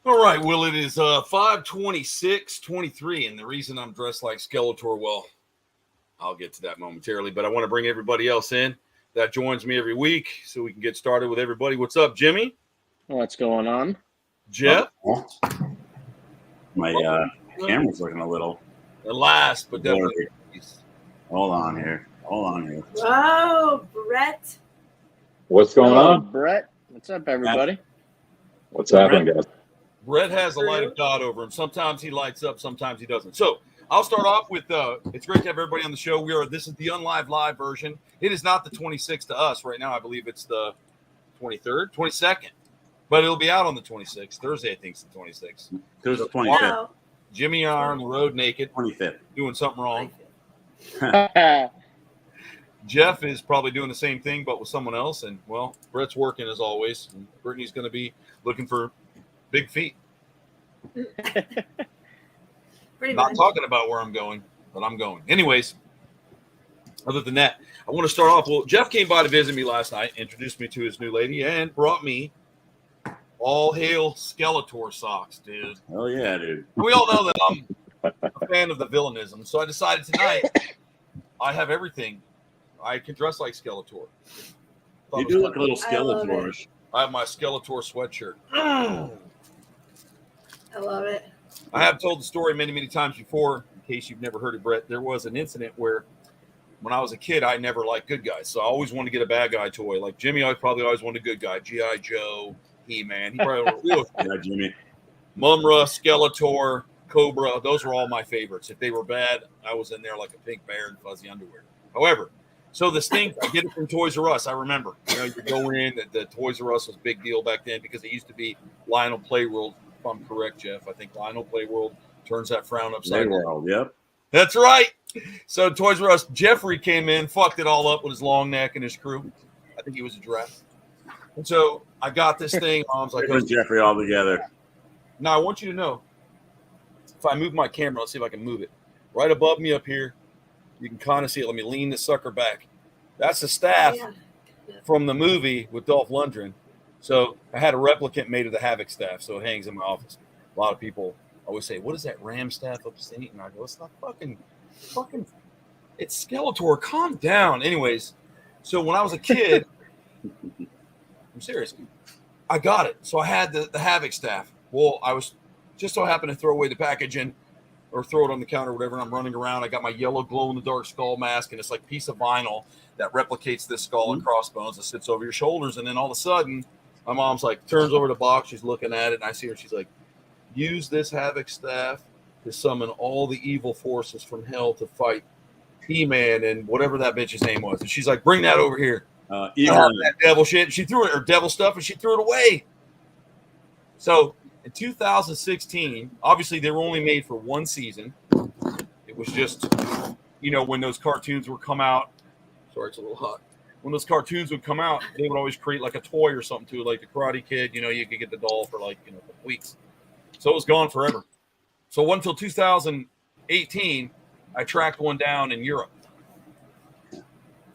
All right, well, it is 5:26:23, and the reason I'm dressed like Skeletor, well, I'll get to that momentarily, but I want to bring everybody else in that joins me every week so we can get started with everybody. What's up, Jimmy? What's going on? Jeff? My camera's looking a little. And last, but definitely. Hold on here. Whoa, Brett. What's going on? Brett? What's up, everybody? What's happening, guys? Brett has the light of God over him. Sometimes he lights up, sometimes he doesn't. So I'll start off with it's great to have everybody on the show. This is the Unlive Live version. It is not the 26th to us right now. I believe it's the 23rd, 22nd. But it'll be out on the 26th. Thursday, I think, is the 26th. There's the 25th. No. Jimmy and I are on the road naked. 25th. Doing something wrong. Jeff is probably doing the same thing, but with someone else. And, well, Brett's working as always. And Brittany's going to be looking for big feet. Not talking about where I'm going, but I'm going. Anyways, other than that, I want to start off. Well, Jeff came by to visit me last night, introduced me to his new lady, and brought me all hail Skeletor socks, dude. Oh, yeah, dude. We all know that I'm a fan of the villainism, so I decided tonight I have everything. I can dress like Skeletor. You do look a little Skeletor-ish. I have my Skeletor sweatshirt. I love it. I have told the story many, many times before. In case you've never heard it, Brett, there was an incident where when I was a kid, I never liked good guys. So I always wanted to get a bad guy toy. Like Jimmy, I probably always wanted a good guy. G.I. Joe, He-Man. He probably was Yeah, Jimmy. Mumra, Skeletor, Cobra. Those were all my favorites. If they were bad, I was in there like a pink bear in fuzzy underwear. However, so the stink, I get it from Toys R Us. I remember. You go in, the Toys R Us was a big deal back then because it used to be Lionel Playworld. If I'm correct, Jeff, I think Lionel Playworld turns that frown upside down. Playworld, yep. That's right. So Toys R Us, Jeffrey came in, fucked it all up with his long neck and his crew. I think he was a giraffe. And so I got this thing. Mom's like, "Oh, Jeffrey all together." Now I want you to know, if I move my camera, let's see if I can move it. Right above me up here, you can kind of see it. Let me lean this sucker back. That's the staff from the movie with Dolph Lundgren. So I had a replicant made of the Havoc staff, so it hangs in my office. A lot of people always say, "What is that Ram staff upstate?" And I go, "It's not fucking, it's Skeletor. Calm down." Anyways, so when I was a kid, I'm serious, I got it. So I had the Havoc staff. Well, I was just so happened to throw away the package or throw it on the counter or whatever, and I'm running around. I got my yellow glow-in-the-dark skull mask, and it's like a piece of vinyl that replicates this skull and crossbones that sits over your shoulders. And then all of a sudden, my mom's like, turns over the box, she's looking at it, and I see her, she's like, "Use this Havoc staff to summon all the evil forces from hell to fight He-Man," and whatever that bitch's name was. And she's like, "Bring that over here." That devil shit. And she threw it, or devil stuff, and she threw it away. So in 2016, obviously they were only made for one season. It was just, when those cartoons would come out. Sorry, it's a little hot. When those cartoons would come out, they would always create like a toy or something to it, like the Karate Kid. You could get the doll for like a couple weeks. So it was gone forever. So until 2018, I tracked one down in Europe.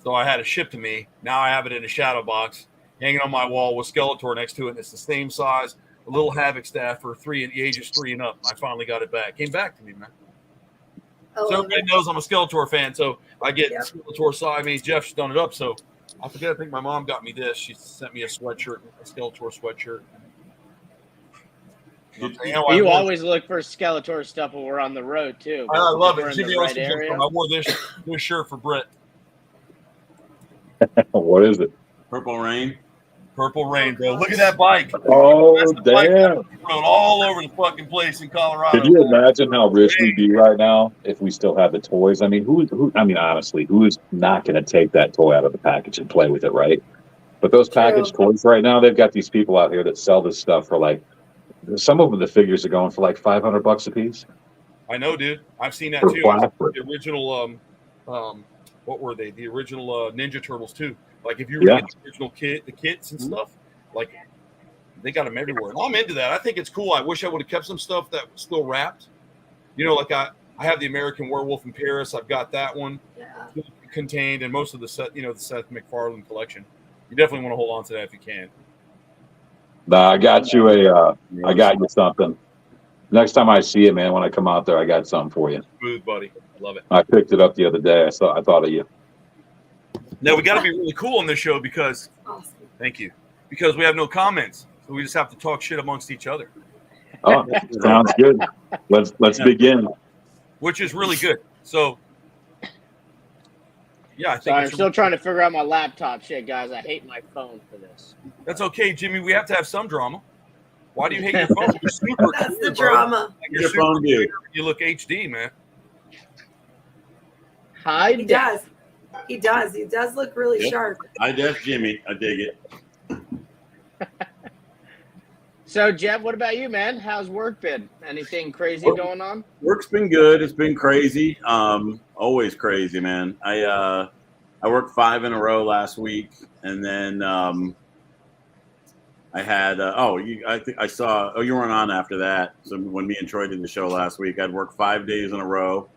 So I had it shipped to me. Now I have it in a shadow box, hanging on my wall with Skeletor next to it. And it's the same size, a little Havoc staff for the ages 3 and up. I finally got it back. Came back to me, man. So everybody knows I'm a Skeletor fan. So I get Skeletor side. I mean, Jeff's done it up. So I forget. I think my mom got me this. She sent me a sweatshirt, a Skeletor sweatshirt. You always look for Skeletor stuff when we're on the road too. I love it. I wore this shirt for Brett. What is it? Purple Rain. Purple Rain, bro. Look at that bike. Oh, damn. All over the fucking place in Colorado. Could you imagine how rich we'd be right now if we still had the toys? I mean, honestly, who is not going to take that toy out of the package and play with it, right? But those packaged toys right now, they've got these people out here that sell this stuff for like, some of them, the figures are going for like $500 a piece. I know, dude. I've seen that too. The original, what were they? The original Ninja Turtles too. Like if you read the original the kits and stuff, like they got them everywhere. And I'm into that. I think it's cool. I wish I would have kept some stuff that was still wrapped. Like I have the American Werewolf in Paris. I've got that one contained, and most of the set, the Seth MacFarlane collection. You definitely want to hold on to that if you can. Nah, I got you I got you something. Next time I see it, man, when I come out there, I got something for you. Smooth, buddy. I love it. I picked it up the other day. I thought of you. Now we got to be really cool on this show because, Awesome. thank you, because we have no comments, so we just have to talk shit amongst each other, Oh, sounds good. Let's begin. which is really good. So, yeah, I think Sorry, I'm it's still trying to figure out my laptop shit, guys. I hate my phone for this. that's okay, Jimmy. We have to have some drama. Why do you hate your phone? You're super That's clear, the bro. drama. You're Your super phone clear. view. You look HD, man. Hi, He does. He does. He does look really Yep. sharp. That's Jimmy. I dig it. So, Jeff, what about you, man? How's work been? Anything crazy Work- going on? Work's been good. It's been crazy. Always crazy, man. I worked 5 in a row last week, and then I had I think I saw you weren't on after that. So when me and Troy did the show last week, I'd worked 5 days in a row,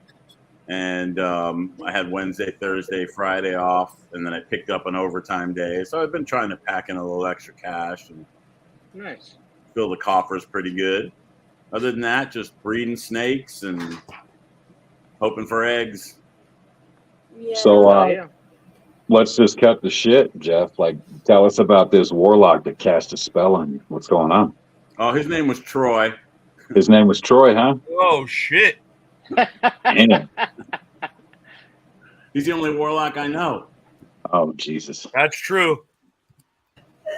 and I had Wednesday, Thursday, Friday off, and then I picked up an overtime day. So I've been trying to pack in a little extra cash and Nice. fill the coffers pretty good. Other than that, just breeding snakes and hoping for eggs. Yeah. So Yeah. let's just cut the shit, Jeff. Like, tell us about this warlock that cast a spell on you. What's going on? Oh, his name was Troy. His name was Troy, huh? Oh shit! Damn. He's the only warlock I know. Oh, Jesus. That's true.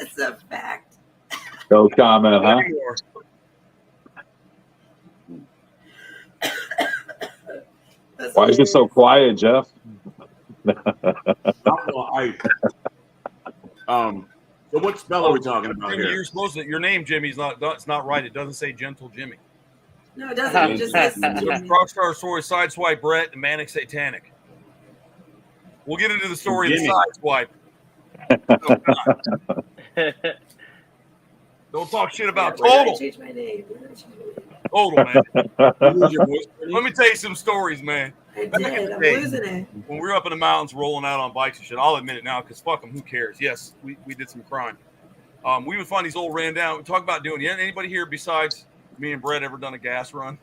It's a fact. No comment, huh? Anymore. That's Why is it so hilarious. quiet, Jeff? So what spell are we talking about Jimmy, here? you're supposed to. Your name, Jimmy's not. It's not right. It doesn't say Gentle Jimmy. No, it doesn't. It just says Jimmy. Rockstar story, Sideswipe Brett, and Manic Satanic. We'll get into the story of the Jimmy. Sideswipe. Don't talk shit about Where did I Total. change my name? Where did I change my name? Total, man. You lose your voice, Let me tell you some stories, man. I Back in did. the I'm day. losing it. When we were up in the mountains rolling out on bikes and shit, I'll admit it now because fuck them, who cares? Yes, we did some crime. We would find these old ran down. We talk about doing. Yeah, anybody here besides me and Brett ever done a gas run?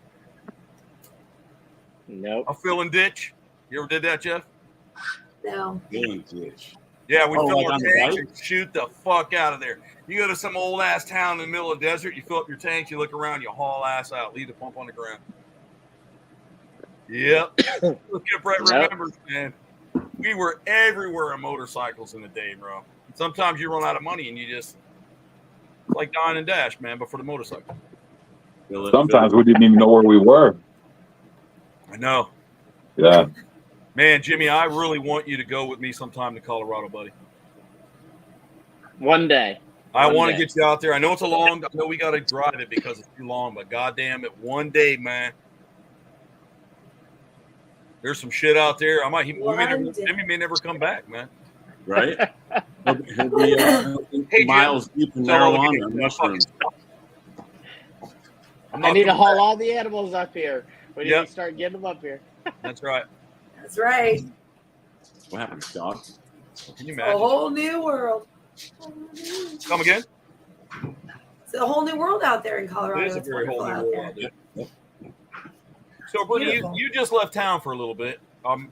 Nope. A fill and ditch. You ever did that, Jeff? No. Villain ditch. Yeah, we Oh, fill like our on the tanks bike? and shoot the fuck out of there. You go to some old ass town in the middle of the desert, you fill up your tanks, you look around, you haul ass out, leave the pump on the ground. Yep. Look at Brett Yep. remembers, man. We were everywhere on motorcycles in the day, bro. Sometimes you run out of money and you just it's like Dine and Dash, man, but for the motorcycle. Sometimes we didn't even know where we were. I know. Yeah. Man, Jimmy, I really want you to go with me sometime to Colorado, buddy. One day. I One want to day. get you out there. I know it's a long. I know we got to drive it because it's too long, but goddamn it, one day, man. There's some shit out there. I might. Jimmy may never come back, man. Right? He'll be Hey, Jim. miles deep in So, marijuana and mushrooms. I need to haul all the animals up here. We need Yep. to start getting them up here. That's right. That's right. What happened, dog? Can you A imagine? whole new world. Come again? It's a whole new world out there in Colorado. It is a It's very whole wonderful new out world there. out there. So, Brittany, Beautiful. you just left town for a little bit.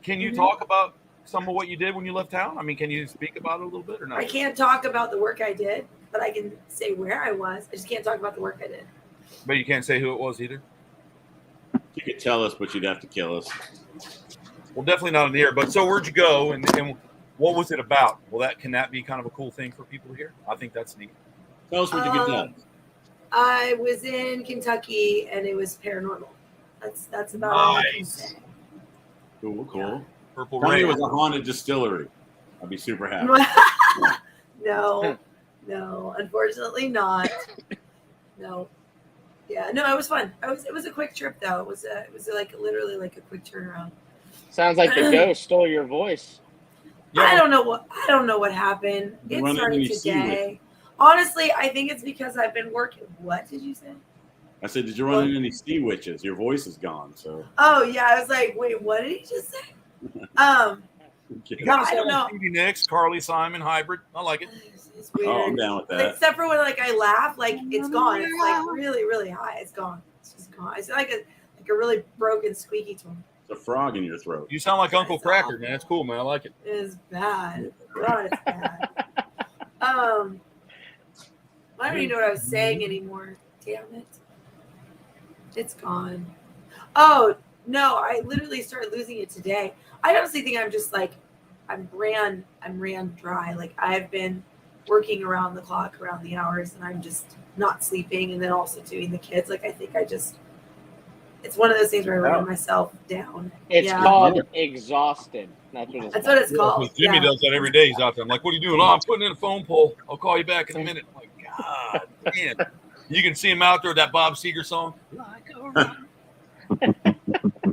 Can you Mhm. talk about some of what you did when you left town? I mean, can you speak about it a little bit or not? I can't talk about the work I did, but I can say where I was. I just can't talk about the work I did. But you can't say who it was either. You could tell us, but you'd have to kill us. Well, definitely not in the air. But so where'd you go, and what was it about? Well, can that be kind of a cool thing for people to hear? I think that's neat. Tell us what you get done. I was in Kentucky, and it was paranormal. That's about all I can Nice. say. Cool, cool. Purple Tell me it Rain. was a haunted distillery. I'd be super happy. No, unfortunately not. No. Yeah, no, it was fun. It was a quick trip though. It was like literally like a quick turnaround. Sounds like the ghost stole your voice. Yeah. I don't know what happened. You It run into started any sea today. Honestly, I think it's because I've been working. What did you say? I said, did you run into any sea witches? Your voice is gone. So Oh yeah, I was like, wait, what did he just say? You No, kind of I don't know. Stevie Nicks, Carly Simon hybrid. I like it. It's weird. Oh, I'm down with that. Except for when like I laugh, like it's gone. It's like really, really high. It's gone. It's just gone. It's like a really broken squeaky tone. It's a frog in your throat. You sound like Uncle Cracker, man. That's cool, man. I like it. It is bad. God, it's bad. I don't even know what I was saying anymore. Damn it. It's gone. Oh no, I literally started losing it today. I honestly think I'm just like I'm ran dry. Like I've been working around the clock, around the hours, and I'm just not sleeping, and then also doing the kids. Like I think it's one of those things where I run myself down. It's called exhausted. That's what it's called. Jimmy does that every day. He's out there. I'm like, what are you doing? Oh, I'm putting in a phone poll. I'll call you back in a minute. I'm like, God damn. You can see him out there with that Bob Seger song. Like a rock.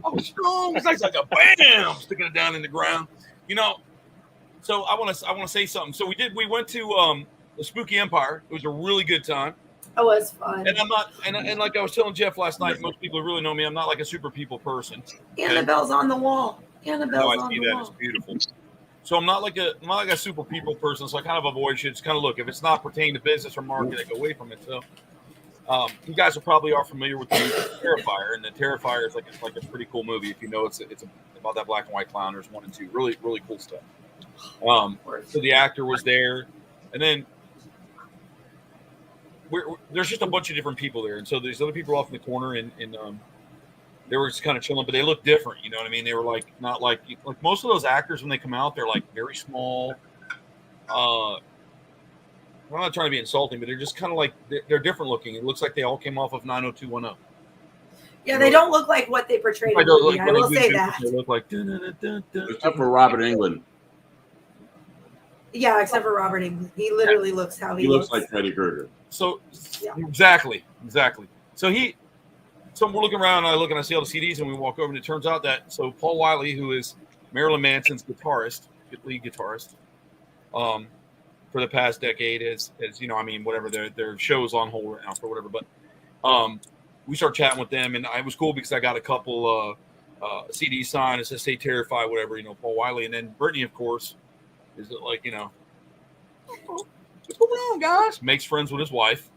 Oh, strong. It's like a bam, sticking it down in the ground. You know, so I want to say something. So we went to the Spooky Empire. It was a really good time. It was fun. And I'm not, and like I was telling Jeff last night, most people who really know me, I'm not like a super people person. Annabelle's on the wall. Annabelle's I on see the that. wall. It's beautiful. So I'm not like a super people person. So I kind of avoid shit. It's kind of look, if it's not pertaining to business or marketing, I go away from it. So you guys probably are familiar with the Terrifier, and the Terrifier is like a pretty cool movie. If you know, it's about that black and white clown. There's 1 and 2, really really cool stuff. So the actor was there, and then there's just a bunch of different people there, and so there's other people off in the corner, and they were just kind of chilling, but they looked different. You know what I mean? They were like not like most of those actors when they come out, they're like very small. I'm not trying to be insulting, but they're just kind of like they're different looking. It looks like they all came off of 90210. Yeah, they don't look like what they portrayed in the movie. I will say that. They look like Except for Robert Englund. Yeah, except for Robert Englund. He literally looks how he looks like Freddy Krueger. So yeah. Exactly. So we're looking around, and I look and I see all the CDs, and we walk over, and it turns out that Paul Wiley, who is Marilyn Manson's lead guitarist, for the past decade, as you know, I mean, whatever their show is on hold right now for whatever, but we start chatting with them, and it was cool because I got a couple CDs signed. It says "Stay Terrified," whatever, you know, Paul Wiley, and then Brittany, of course, is like, you know, what's going on, guys? Makes friends with his wife,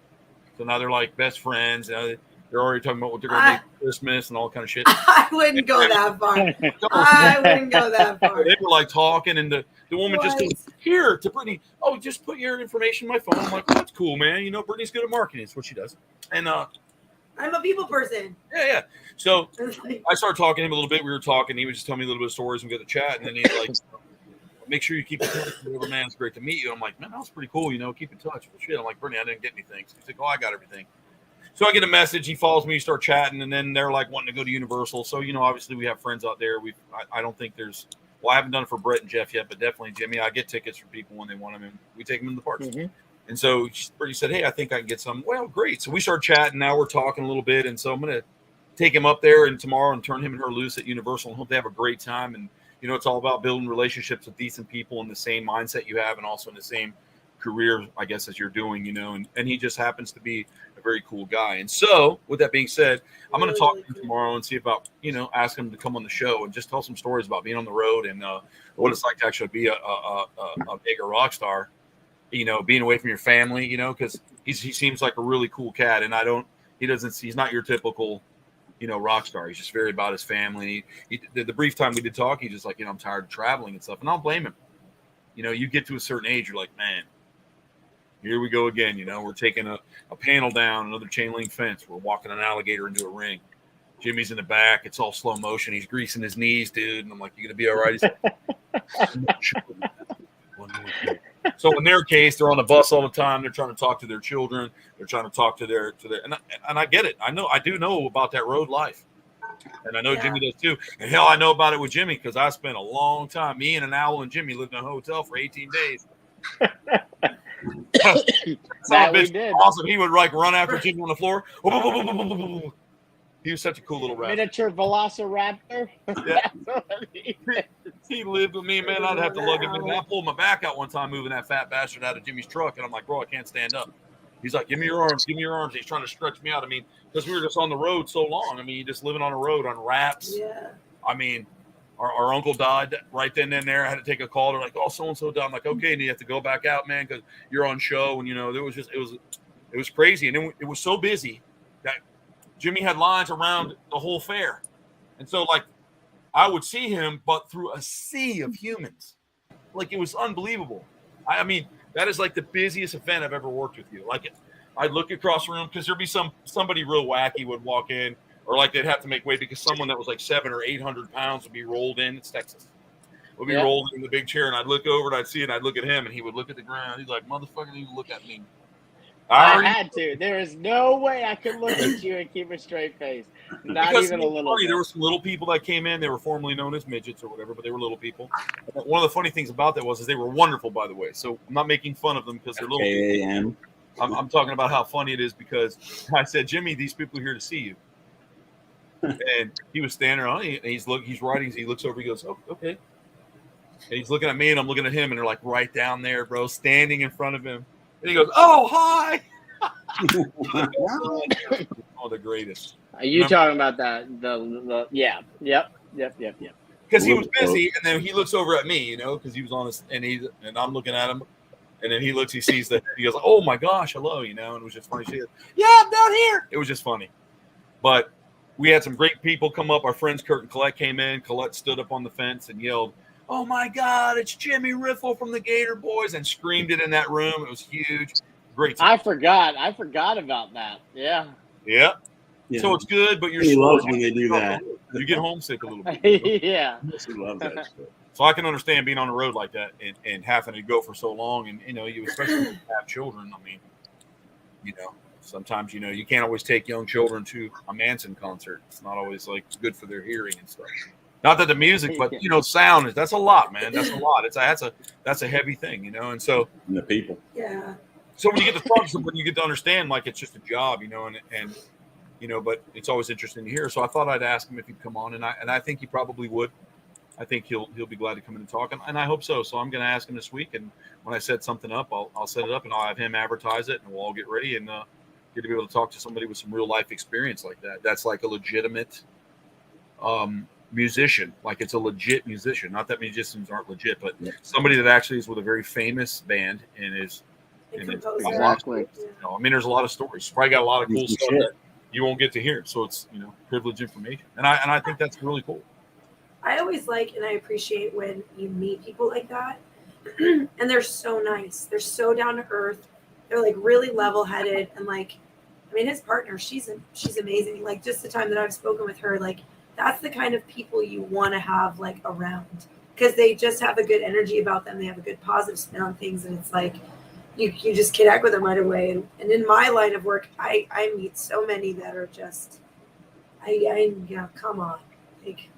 so now they're like best friends. They're already talking about what they're going to do for Christmas and all kind of shit. I wouldn't go that far. I wouldn't go that far. They were like talking, and the woman just goes, here to Brittany, oh, just put your information in my phone. I'm like, well, that's cool, man. You know, Brittany's good at marketing. That's what she does. And I'm a people person. Yeah. So I started talking to him a little bit. We were talking. He was just telling me a little bit of stories, and we got to chat. And then he's like, make sure you keep in touch with whoever, man. It's great to meet you. I'm like, man, that was pretty cool. You know, keep in touch. Well, shit. I'm like, Brittany, I didn't get anything. So he's like, oh, I got everything. So I get a message. He follows me. We start chatting, and then they're like wanting to go to Universal. So, you know, obviously we have friends out there. I don't think there's. Well, I haven't done it for Brett and Jeff yet, but definitely Jimmy. I get tickets for people when they want them, and we take them in the parks. Mm-hmm. And so Brittany said, hey, I think I can get some. Well, great. So we start chatting. Now we're talking a little bit, and so I'm going to take him up there and tomorrow and turn him and her loose at Universal and hope they have a great time. And, you know, it's all about building relationships with decent people in the same mindset you have and also in the same career, I guess, as you're doing, you know, and he just happens to be a very cool guy. And so with that being said, I'm going to talk to him tomorrow and see about, you know, ask him to come on the show and just tell some stories about being on the road and what it's like to actually be a bigger rock star, you know, being away from your family, you know, because he seems like a really cool cat. And he's not your typical, you know, rock star. He's just very about his family. The brief time we did talk, he's just like, you know, I'm tired of traveling and stuff. And I don't blame him. You know, you get to a certain age, you're like, man, here we go again. You know, we're taking a panel down, another chain link fence. We're walking an alligator into a ring. Jimmy's in the back. It's all slow motion. He's greasing his knees, dude. And I'm like, you going to be all right? He's like, so in their case, they're on the bus all the time. They're trying to talk to their children. They're trying to talk to their and I get it. I do know about that road life. And I know Jimmy does too. And hell, I know about it with Jimmy because I spent a long time. Me and an owl and Jimmy lived in a hotel for 18 days. Awesome. He would like run after Jimmy on the floor. He was such a cool little rabbit. Miniature velociraptor. Yeah. He lived with me, man. I'd have to lug him in. I pulled my back out one time moving that fat bastard out of Jimmy's truck, and I'm like, bro, I can't stand up. He's like, give me your arms, give me your arms. He's trying to stretch me out. I mean, because we were just on the road so long. I mean, you're just living on the road on wraps. Yeah. I mean, our uncle died right then and there. I had to take a call. They're like, oh, so-and-so died. I'm like, okay, and you have to go back out, man, because you're on show. And, there was it was crazy. And it was so busy that Jimmy had lines around the whole fair. And so, like, I would see him, but through a sea of humans. Like, it was unbelievable. I mean, that is like the busiest event I've ever worked with you. Like, I'd look across the room because there'd be somebody real wacky would walk in, or like they'd have to make way because someone that was like 700 or 800 pounds would be rolled in. It's Texas. Would be rolled in the big chair, and I'd look over and I'd see it, and I'd look at him, and he would look at the ground. He's like, motherfucker, you look at me. I had to. There is no way I could look at you and keep a straight face. Not because even a little bit. There were some little people that came in. They were formerly known as midgets or whatever, but they were little people. And one of the funny things about that is they were wonderful, by the way. So I'm not making fun of them because they're little people. I'm talking about how funny it is because I said, Jimmy, these people are here to see you. And he was standing around, and he's writing. He looks over, he goes, oh, okay. And he's looking at me, and I'm looking at him, and they're like right down there, bro, standing in front of him. And he goes, oh, hi. Oh, the greatest. Are you talking about that? Yep. Because he was busy, and then he looks over at me, because he was on this, and I'm looking at him, and then he sees that, he goes, oh my gosh, hello, and it was just funny. She goes, yeah, I'm down here. It was just funny. But we had some great people come up. Our friends Kurt and Colette came in. Colette stood up on the fence and yelled, oh my God, it's Jimmy Riffle from the Gator Boys, and screamed it in that room. It was huge. Great time. I forgot about that. Yeah. Yeah. So it's good, but he loves when they do that. You get homesick a little bit. Yeah. He loves that shit. So I can understand being on the road like that and having to go for so long, and you especially have children. I mean, sometimes you can't always take young children to a Manson concert. It's not always like good for their hearing and stuff. Not that the music, but sound that's a lot, man. That's a lot. That's a heavy thing, and so and the people. Yeah. So when you get to talk to someone, you get to understand like it's just a job, and but it's always interesting to hear. So I thought I'd ask him if he'd come on, and I think he probably would. I think he'll be glad to come in and talk, and I hope so. So I'm going to ask him this week, and when I set something up, I'll set it up, and I'll have him advertise it, and we'll all get ready and get to be able to talk to somebody with some real life experience like that. That's like a legitimate musician, like it's a legit musician. Not that musicians aren't legit, but somebody that actually is with a very famous band and is. Exactly. I mean, there's a lot of stories. Probably got a lot of cool stuff that you won't get to hear. So it's privileged information, and I think that's really cool. I always like and I appreciate when you meet people like that, and they're so nice. They're so down to earth. They're like really level headed, and like, I mean, his partner, she's amazing. Like just the time that I've spoken with her, like that's the kind of people you want to have like around because they just have a good energy about them. They have a good positive spin on things, and it's like. You just connect with them right away. And in my line of work, I meet so many that are just, come on. Like,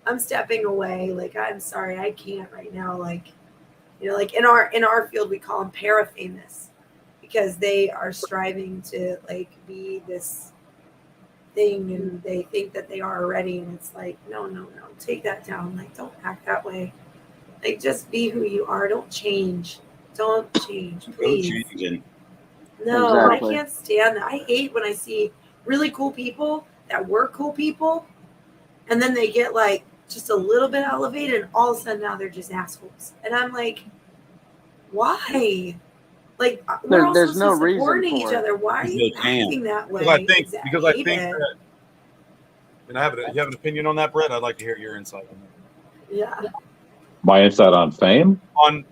I'm stepping away. Like, I'm sorry, I can't right now. Like, like in our field, we call them para-famous because they are striving to, like, be this thing and they think that they are already. And it's like, no, take that down. Like, don't act that way. Like, just be who you are. Don't change. Don't change, please. No, exactly. I can't stand that. I hate when I see really cool people that were cool people, and then they get like just a little bit elevated, and all of a sudden now they're just assholes. And I'm like, why? Like we're all there's no supporting reason for each other. Why are you acting that way? Because I think that, and you have an opinion on that, Brett? I'd like to hear your insight on that. Yeah. My insight on fame?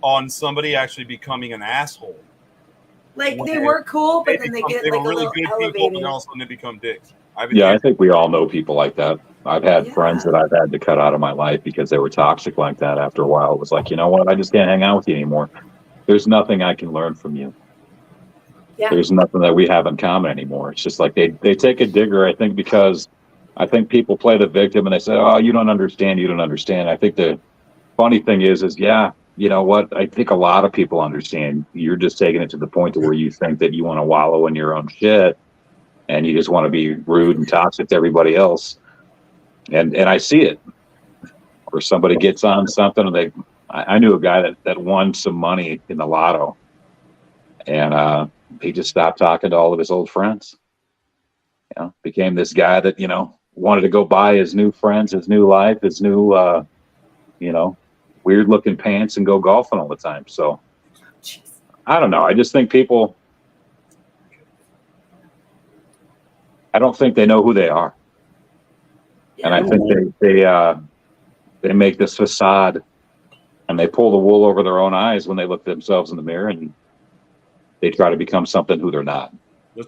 On somebody actually becoming an asshole. Like they were cool, but then they get like a little elevated. People, and all of a sudden they become dicks. I think we all know people like that. I've had friends that I've had to cut out of my life because they were toxic like that. After a while, it was like, you know what? I just can't hang out with you anymore. There's nothing I can learn from you. Yeah. There's nothing that we have in common anymore. It's just like they take a digger, I think, because I think people play the victim and they say, oh, you don't understand. I think the funny thing is you know what? I think a lot of people understand. You're just taking it to the point to where you think that you want to wallow in your own shit and you just want to be rude and toxic to everybody else. And I see it. Or somebody gets on something and I knew a guy that won some money in the lotto and he just stopped talking to all of his old friends. Became this guy that, wanted to go buy his new friends, his new life, his new weird looking pants and go golfing all the time. So I don't know. I just think people, I don't think they know who they are. And I think they make this facade and they pull the wool over their own eyes when they look at themselves in the mirror and they try to become something who they're not.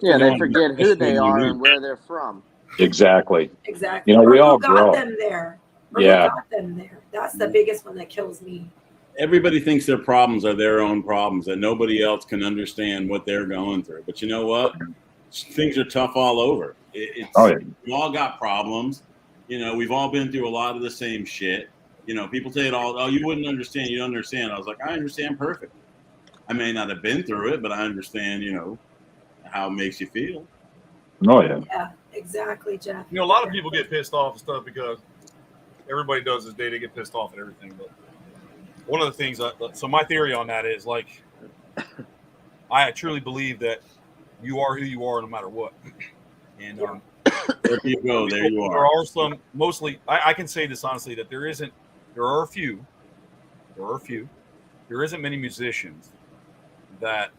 Yeah, they forget who they are and where they're from. Exactly. Exactly. We or all who grow. got them there. Or Yeah. who got them there. That's the biggest one that kills me. Everybody thinks their problems are their own problems, that nobody else can understand what they're going through. But you know what? Things are tough all over. We all got problems. We've all been through a lot of the same shit. People say it all, oh, you wouldn't understand. You don't understand. I was like, I understand perfectly. I may not have been through it, but I understand, how it makes you feel. Oh, yeah. Yeah, exactly, Jeff. A lot of people get pissed off and stuff because everybody does this day. They get pissed off at everything. But one of the things, so my theory on that is like, I truly believe that you are who you are no matter what. And there you go. There you are. There are some, mostly, I can say this honestly, that there isn't many musicians that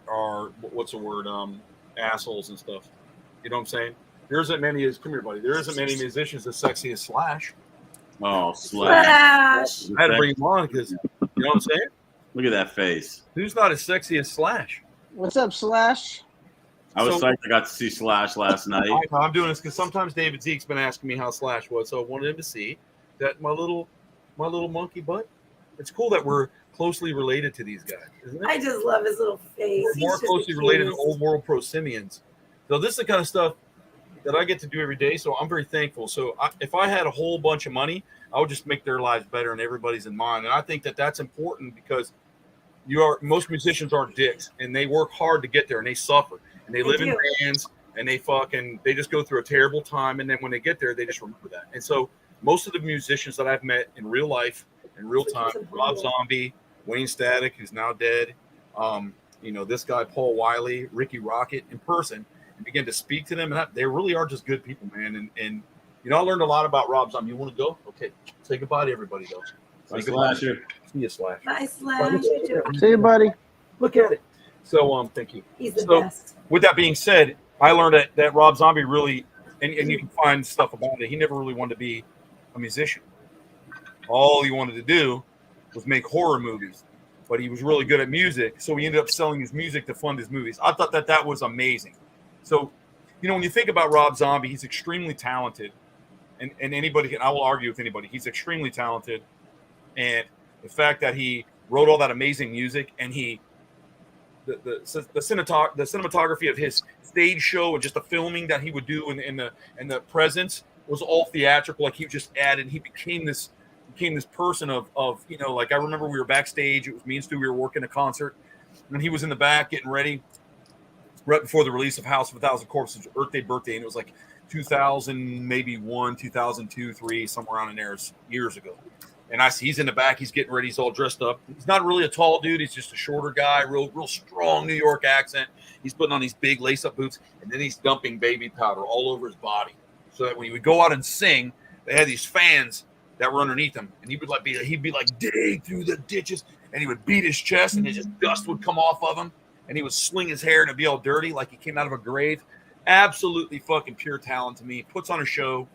are, what's the word, assholes and stuff. You know what I'm saying? There isn't many come here, buddy. There isn't many musicians as sexy as Slash. Oh, Slash. I had to bring him on because, you know what I'm saying? Look at that face. Who's not as sexy as Slash? What's up, Slash? I was psyched I got to see Slash last night. I'm doing this because sometimes David Zeke's been asking me how Slash was, so I wanted him to see that my little monkey butt. It's cool that we're closely related to these guys, isn't it? I just love his little face. We're more closely related to old world prosimians. So this is the kind of stuff that I get to do every day, so I'm very thankful. So if I had a whole bunch of money, I would just make their lives better and everybody's in mine. And I think that that's important because most musicians are dicks and they work hard to get there and they suffer and they live in bands and they just go through a terrible time. And then when they get there, they just remember that. And so most of the musicians that I've met in real life, in real time, Rob Zombie, Wayne Static, who's now dead, this guy, Paul Wiley, Ricky Rocket, in person, and begin to speak to them. And they really are just good people, man. And I learned a lot about Rob Zombie. You want to go? Okay. Say goodbye to everybody, though. Bye, Slasher. See you, Slash. Bye, Slash. See you, buddy. Look at it. So, thank you. He's the best. With that being said, I learned that Rob Zombie really, and you can find stuff about it, he never really wanted to be a musician. All he wanted to do was make horror movies, but he was really good at music, so he ended up selling his music to fund his movies. I thought that was amazing. So, when you think about Rob Zombie, he's extremely talented, and anybody I will argue with anybody, he's extremely talented, and the fact that he wrote all that amazing music and the cinematography of his stage show and just the filming that he would do in the presence was all theatrical. Like he just added, he became this person of like I remember we were backstage. It was me and Stu. We were working a concert, and he was in the back getting ready right before the release of House of a Thousand Corpses, Earth Day birthday, and it was like 2000, maybe 1, 2002, 3, somewhere around in there, years ago. And I see he's in the back. He's getting ready. He's all dressed up. He's not really a tall dude. He's just a shorter guy, real strong New York accent. He's putting on these big lace-up boots, and then he's dumping baby powder all over his body, so that when he would go out and sing, they had these fans that were underneath him, and he'd be like dig through the ditches, and he would beat his chest, and just dust would come off of him, and he would sling his hair and it'd be all dirty like he came out of a grave. Absolutely fucking pure talent to me. Puts on a show,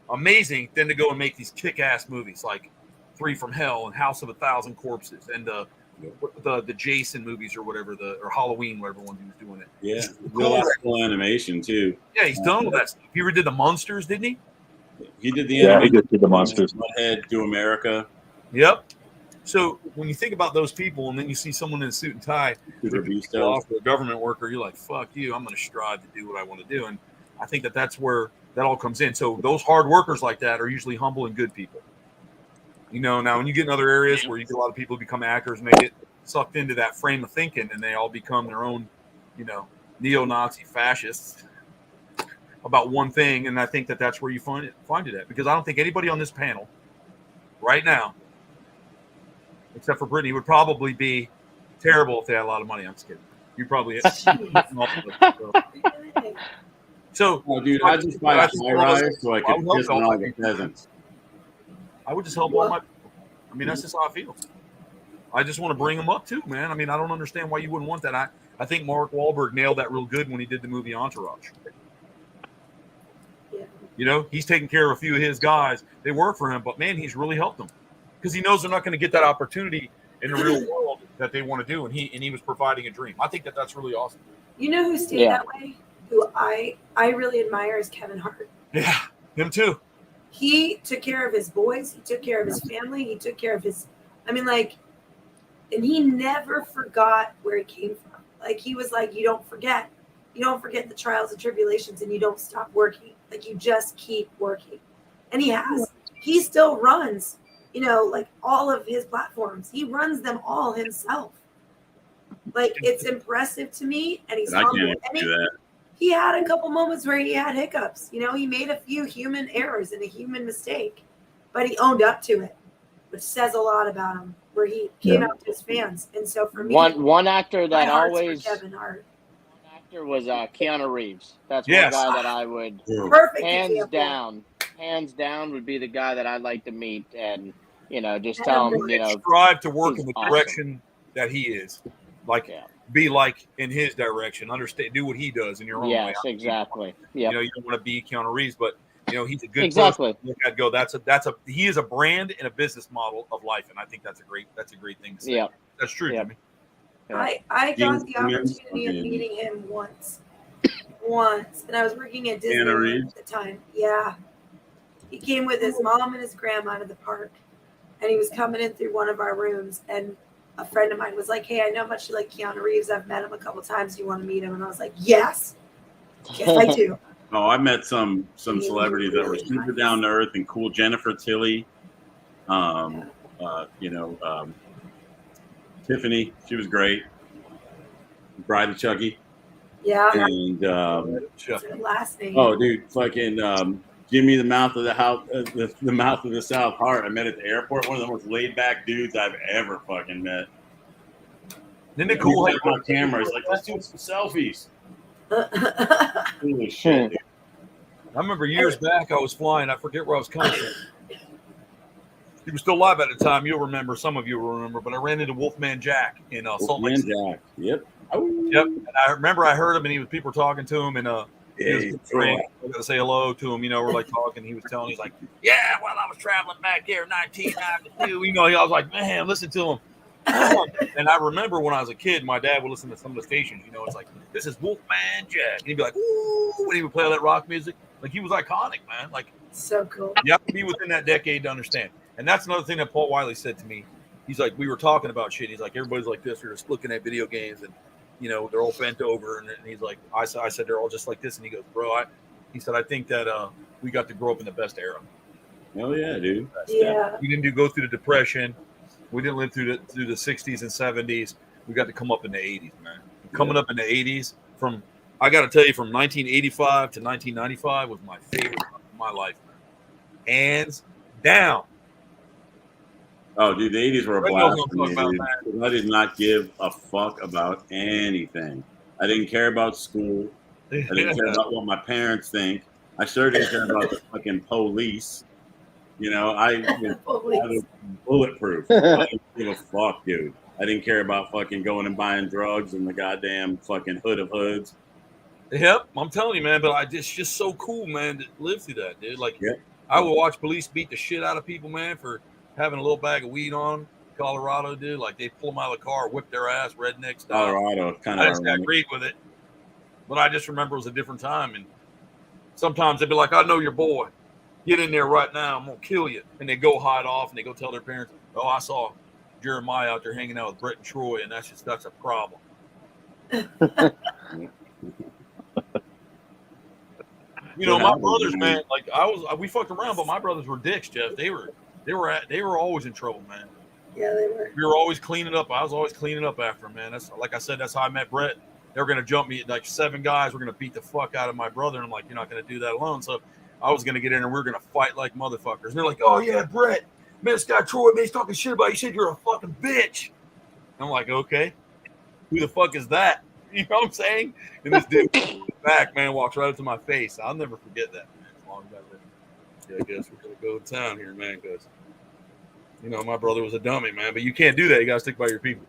amazing. Then to go and make these kick-ass movies like 3 from Hell and House of a Thousand Corpses and the Jason movies or whatever, or Halloween, whatever one he was doing it. Yeah, cool animation too. Yeah, he's done all that stuff. He did the Monsters, didn't he? He did the he just did the Monsters. Head to America. Yep. So when you think about those people, and then you see someone in a suit and tie, off a government worker, you're like, "Fuck you! I'm going to strive to do what I want to do." And I think that's where that all comes in. So those hard workers like that are usually humble and good people. Now when you get in other areas where you get a lot of people who become actors and they get sucked into that frame of thinking, and they all become their own, neo-Nazi fascists about one thing, and I think that's where you find it at, because I don't think anybody on this panel right now, except for Brittany, would probably be terrible if they had a lot of money. I'm just kidding. You probably So, Oh, dude, I just buy a high rise so I I can would piss help on all all the my peasants. I would just help all my. I mean, that's just how I feel. I just want to bring them up too, man. I mean, I don't understand why you wouldn't want that. I think Mark Wahlberg nailed that real good when he did the movie Entourage. Yeah. You know, he's taking care of a few of his guys. They work for him, but man, he's really helped them because he knows they're not going to get that opportunity in the real world that they want to do, and he was providing a dream. I think that's really awesome. You know who stayed that way? Who I really admire is Kevin Hart. Yeah, him too. He took care of his boys. He took care of his family. He took care of his. I mean, like, and he never forgot where he came from. Like, he was like, you don't forget. You don't forget the trials and tribulations, and you don't stop working. Like, you just keep working. And he has. He still runs, you know, like all of his platforms. He runs them all himself. Like, it's impressive to me, and he's humble. Can't do that. He had a couple moments where he had hiccups. You know, he made a few human errors and a human mistake, but he owned up to it, which says a lot about him, where he came out to his fans. And so for me, one actor my that heart's always for Kevin Hart. one actor was Keanu Reeves. That's Yes. one guy that I would Perfect hands down would be the guy that I'd like to meet and, you know, just tell him, you know, strive to work he's in the awesome. direction that he is. Like, be like in his direction. Understand, do what he does in your own way. Yes, exactly. Yeah. You know, you don't want to be Keanu Reeves, but you know he's a good Exactly. person. Look at go. He is a brand and a business model of life, and I think that's a great thing to say. Yeah. That's true, Jimmy. I got the opportunity of meeting him once, and I was working at Disney at the time. Yeah, he came with his mom and his grandma to the park, and he was coming in through one of our rooms, and a friend of mine was like, "Hey, I know how much you like Keanu Reeves. I've met him a couple times. Do you want to meet him?" And I was like, "Yes, I do." Oh, I met some celebrities that were super down to earth and cool. Jennifer Tilly, Tiffany, she was great. Bride of Chucky. Yeah. And What's her last name? oh, dude, fucking Jimmy, the mouth of the house, the mouth of the South Heart. I met at the airport. One of the most laid back dudes I've ever fucking met. Isn't it cool? On camera, it's like, let's do some selfies. Holy shit, dude. I remember years back, I was flying. I forget where I was coming from. He was still alive at the time. You'll remember. Some of you will remember. But I ran into Wolfman Jack in Salt Lake City. Jack. Yep. Yep. And I remember I heard him, and people were talking to him, and I got to say hello to him. You know, we're like talking. He was telling, he's like, "Yeah, well, I was traveling back there in 1992." You know, I was like, "Man, listen to him." And I remember when I was a kid, my dad would listen to some of the stations. You know, it's like, "This is Wolfman Jack," and he'd be like, "Ooh," and he would play all that rock music. Like, he was iconic, man. Like, so cool. You have to be within that decade to understand. And that's another thing that Paul Wiley said to me. He's like, we were talking about shit. He's like, everybody's like this. We're just looking at video games, and you know, they're all bent over. And he's like, I said they're all just like this. And he goes, bro, he said, I think that we got to grow up in the best era. Oh yeah, dude. Yeah. We didn't go through the Depression. We didn't live through the 60s and 70s. We got to come up in the 80s, man. Coming up in the 80s, I got to tell you, from 1985 to 1995 was my favorite time of my life, man. Hands down. Oh, dude, the 80s were a blast for me, dude. I did not give a fuck about anything. I didn't care about school. I didn't care about what my parents think. I sure didn't care about the fucking police. You know, I was bulletproof. I didn't give a fuck, dude. I didn't care about fucking going and buying drugs in the goddamn fucking hood of hoods. Yep, I'm telling you, man. But it's just so cool, man, to live through that, dude. Like, I would watch police beat the shit out of people, man, for having a little bag of weed on. Colorado, dude, like they pull them out of the car, whip their ass, redneck style. Colorado, kind I of. just agreed with it, but I just remember it was a different time. And sometimes they'd be like, "I know your boy. Get in there right now. I'm gonna kill you." And they go hide off, and they go tell their parents, "Oh, I saw Jeremiah out there hanging out with Brett and Troy, and that's a problem." You know, my brothers, man. Like we fucked around, but my brothers were dicks, Jeff. They were always in trouble, man. Yeah, they were. We were always cleaning up. I was always cleaning up after them, man. That's like I said. That's how I met Brett. They were gonna jump me. Like 7 guys were gonna beat the fuck out of my brother, and I'm like, you're not gonna do that alone. So I was gonna get in, and we were gonna fight like motherfuckers. And they're like, oh yeah, Brett, man, this guy Troy, man, he's talking shit about you. He said you're a fucking bitch. And I'm like, okay, who the fuck is that? You know what I'm saying? And this dude, back, man, walks right up to my face. I'll never forget that, man. As long as I live. Yeah, I guess we're gonna go to town here, man, because my brother was a dummy, man. But you can't do that. You gotta stick by your people.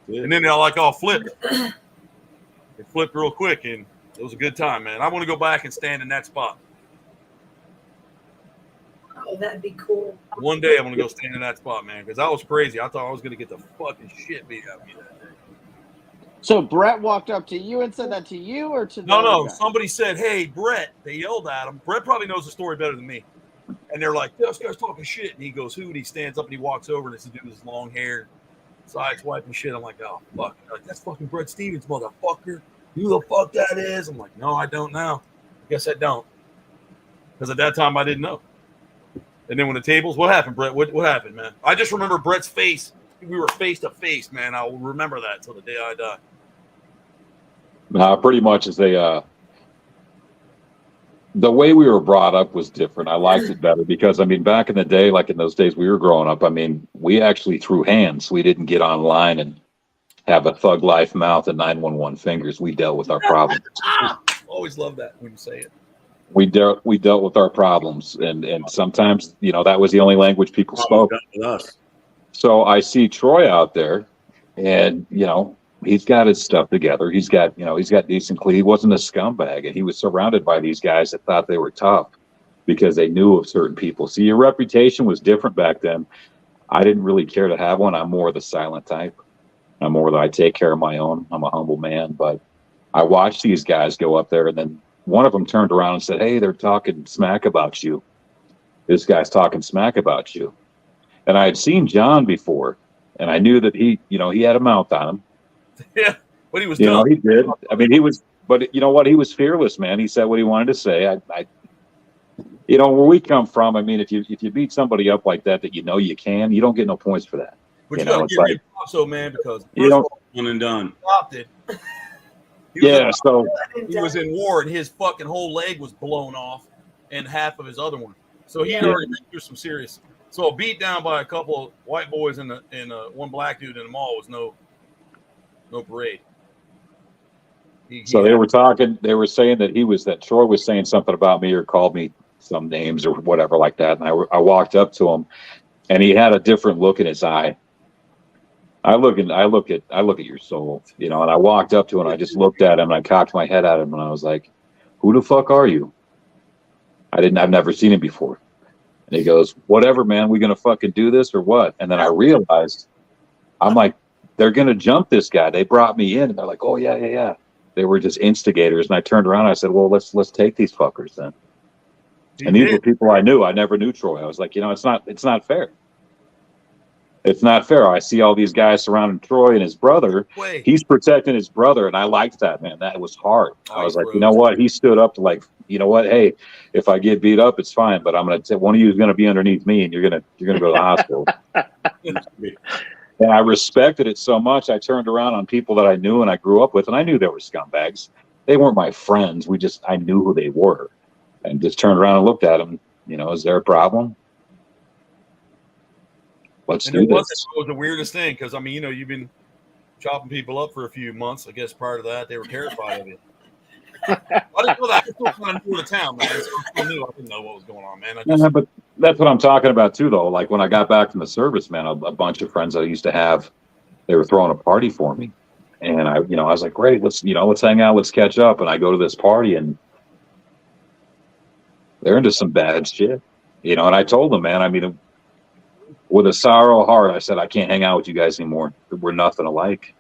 Yeah. And then they all flipped. It flipped real quick, and it was a good time, man. I want to go back and stand in that spot. Oh, that'd be cool. One day I'm gonna go stand in that spot, man, because that was crazy. I thought I was gonna get the fucking shit beat out of me that day. So Brett walked up to you and said that to you or to the No. other guy? Somebody said, "Hey, Brett." They yelled at him. Brett probably knows the story better than me. And they're like, "This guy's talking shit." And he goes, "Who?" And he stands up and he walks over and it's a dude with his long hair, side swiping shit. I'm like, "Oh fuck!" Like, that's fucking Brett Stevens, motherfucker. Who the fuck that is? I'm like, "No, I don't know. I guess I don't." Because at that time I didn't know. And then when the tables, what happened, Brett? What happened, man? I just remember Brett's face. We were face to face, man. I'll remember that till the day I die. Pretty much as the way we were brought up was different. I liked it better because, I mean, back in the day, like in those days we were growing up, I mean, we actually threw hands. We didn't get online and have a thug life mouth and 911 fingers. We dealt with our problems. Always love that when you say it. We dealt with our problems, and sometimes that was the only language people spoke. With us. So I see Troy out there, and he's got his stuff together. He's got decent clean. He wasn't a scumbag, and he was surrounded by these guys that thought they were tough because they knew of certain people. See, your reputation was different back then. I didn't really care to have one. I'm more the silent type. I'm more that I take care of my own. I'm a humble man, but I watched these guys go up there, and then one of them turned around and said, "Hey, they're talking smack about you. This guy's talking smack about you." And I had seen John before, and I knew that he had a mouth on him. Yeah, but he was he did. I mean, he was, but you know what? He was fearless, man. He said what he wanted to say. Where we come from, I mean, if you beat somebody up like that you can, you don't get no points for that. But you gotta give me also, man, because one and done. Adopted. So he was in war and his fucking whole leg was blown off and half of his other one. So he had already been through some serious. So a beat down by a couple of white boys and one black dude in the mall was no parade. They were talking. They were saying that Troy was saying something about me or called me some names or whatever like that. And I walked up to him, and he had a different look in his eye. I look at your soul, and I walked up to him and I just looked at him and I cocked my head at him and I was like, "Who the fuck are you?" I've never seen him before. And he goes, "Whatever, man, we gonna fucking do this or what?" And then I realized, I'm like, they're gonna jump this guy. They brought me in and they're like, "Oh yeah. They were just instigators." And I turned around and I said, "Well, let's take these fuckers then." And these were people I knew. I never knew Troy. I was like, it's not fair. It's not fair. I see all these guys surrounding Troy and his brother. He's protecting his brother, and I liked that, man. That was hard. I was like, you know what? He stood up to like, you know what? Hey, if I get beat up, it's fine, but I'm gonna one of you is gonna be underneath me, and you're gonna go to the hospital. And I respected it so much. I turned around on people that I knew and I grew up with, and I knew they were scumbags. They weren't my friends. I knew who they were, and just turned around and looked at them. Is there a problem? Let's do this. It was the weirdest thing because you've been chopping people up for a few months. I guess part of that they were terrified of you. I didn't know that. I was still kind of new to town, man. I didn't know what was going on, man. But that's what I'm talking about too, though. Like when I got back from the service, man, a bunch of friends I used to have, they were throwing a party for me, and I was like, great, let's hang out, let's catch up. And I go to this party, and they're into some bad shit, And I told them, man, I mean, with a sorrow heart, I said, I can't hang out with you guys anymore. We're nothing alike.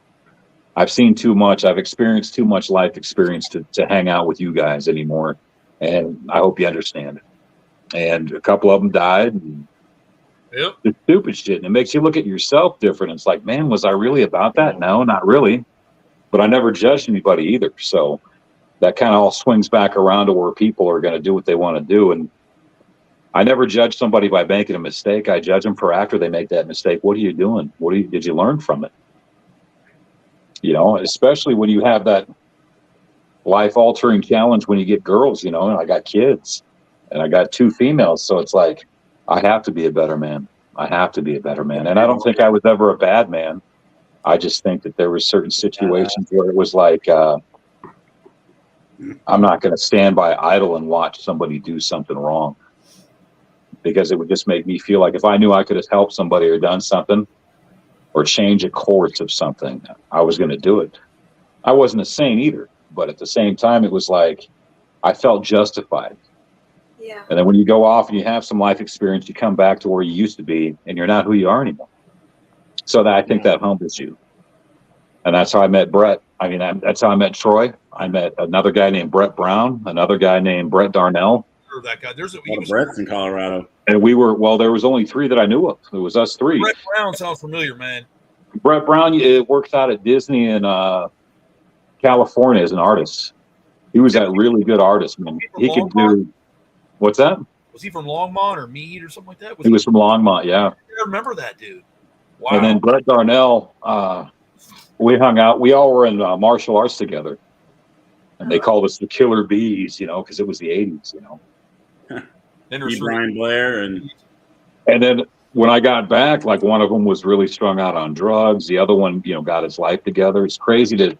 I've seen too much. I've experienced too much life experience to hang out with you guys anymore. And I hope you understand. And a couple of them died. And the stupid shit. And it makes you look at yourself different. It's like, man, was I really about that? No, not really. But I never judged anybody either. So that kind of all swings back around to where people are going to do what they want to do. And I never judge somebody by making a mistake. I judge them for after they make that mistake. What are you doing? Did you learn from it? Especially when you have that life-altering challenge when you get girls, and I got kids and I got 2 females. So it's like, I have to be a better man. I have to be a better man. And I don't think I was ever a bad man. I just think that there were certain situations where it was like, I'm not going to stand by idle and watch somebody do something wrong, because it would just make me feel like if I knew I could have helped somebody or done something or change a course of something, I was going to do it. I wasn't a saint either, but at the same time, it was like I felt justified. Yeah. And then when you go off and you have some life experience, you come back to where you used to be, and you're not who you are anymore. So I think that humbles you. And that's how I met Brett. I mean, that's how I met Troy. I met another guy named Brett Brown, another guy named Brett Darnell. That guy. There's Brett's in Colorado. And there was only 3 that I knew of. It was us 3. Brett Brown sounds familiar, man. Brett Brown works out at Disney in California as an artist. He was a really good artist, man. He could do. What's that? Was he from Longmont or Meade or something like that? He was from Longmont, yeah. I remember that dude. Wow. And then Brett Darnell, we hung out. We all were in martial arts together. And they called us the Killer Bees, because it was the 80s, Brian Blair. And then when I got back, like one of them was really strung out on drugs. The other one, got his life together. It's crazy to,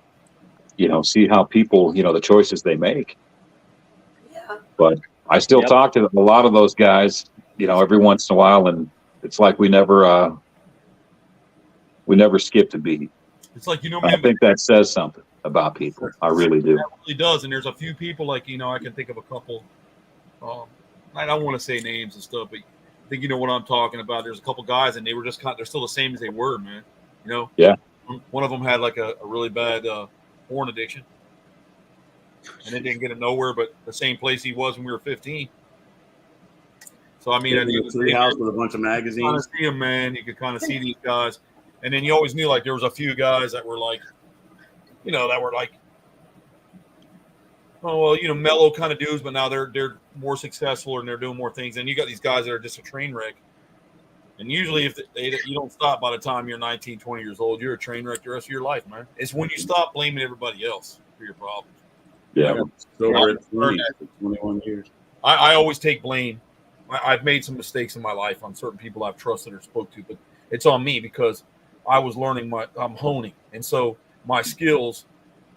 see how people, the choices they make. Yeah. But I still talk to a lot of those guys, every once in a while, and it's like we never skipped a beat. It's like, I think that says something about people. I really do. It really does. And there's a few people like, I can think of a couple. I don't want to say names and stuff, but I think you know what I'm talking about. There's a couple guys, and they were just they're still the same as they were, man. Yeah. One of them had like a really bad porn addiction, and it didn't get him nowhere, but the same place he was when we were 15. So I mean, a treehouse with a bunch of magazines. Kind of see him, man. You could kind of see these guys, and then you always knew like there was a few guys that were like, that were like, oh well, mellow kind of dudes, but now they're more successful and they're doing more things. And you got these guys that are just a train wreck. And usually, if you don't stop by the time you're 19, 20 years old, you're a train wreck the rest of your life, man. It's when you stop blaming everybody else for your problems. Yeah. So 21 years. I always take blame. I've made some mistakes in my life on certain people I've trusted or spoke to, but it's on me because I was learning I'm honing. And so my skills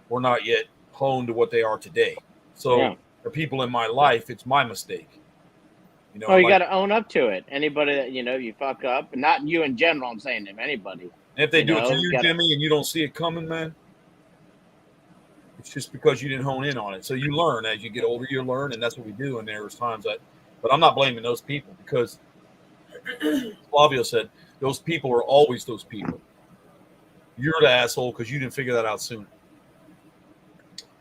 were not yet honed to what they are today. So the people in my life, it's my mistake. You got to own up to it. Anybody that, you fuck up, and not you in general, I'm saying to anybody. And if they do it to you, Jimmy, and you don't see it coming, man, it's just because you didn't hone in on it. So you learn as you get older, you learn, and that's what we do. And there was times but I'm not blaming those people because Flavio said those people are always those people. You're the asshole because you didn't figure that out sooner.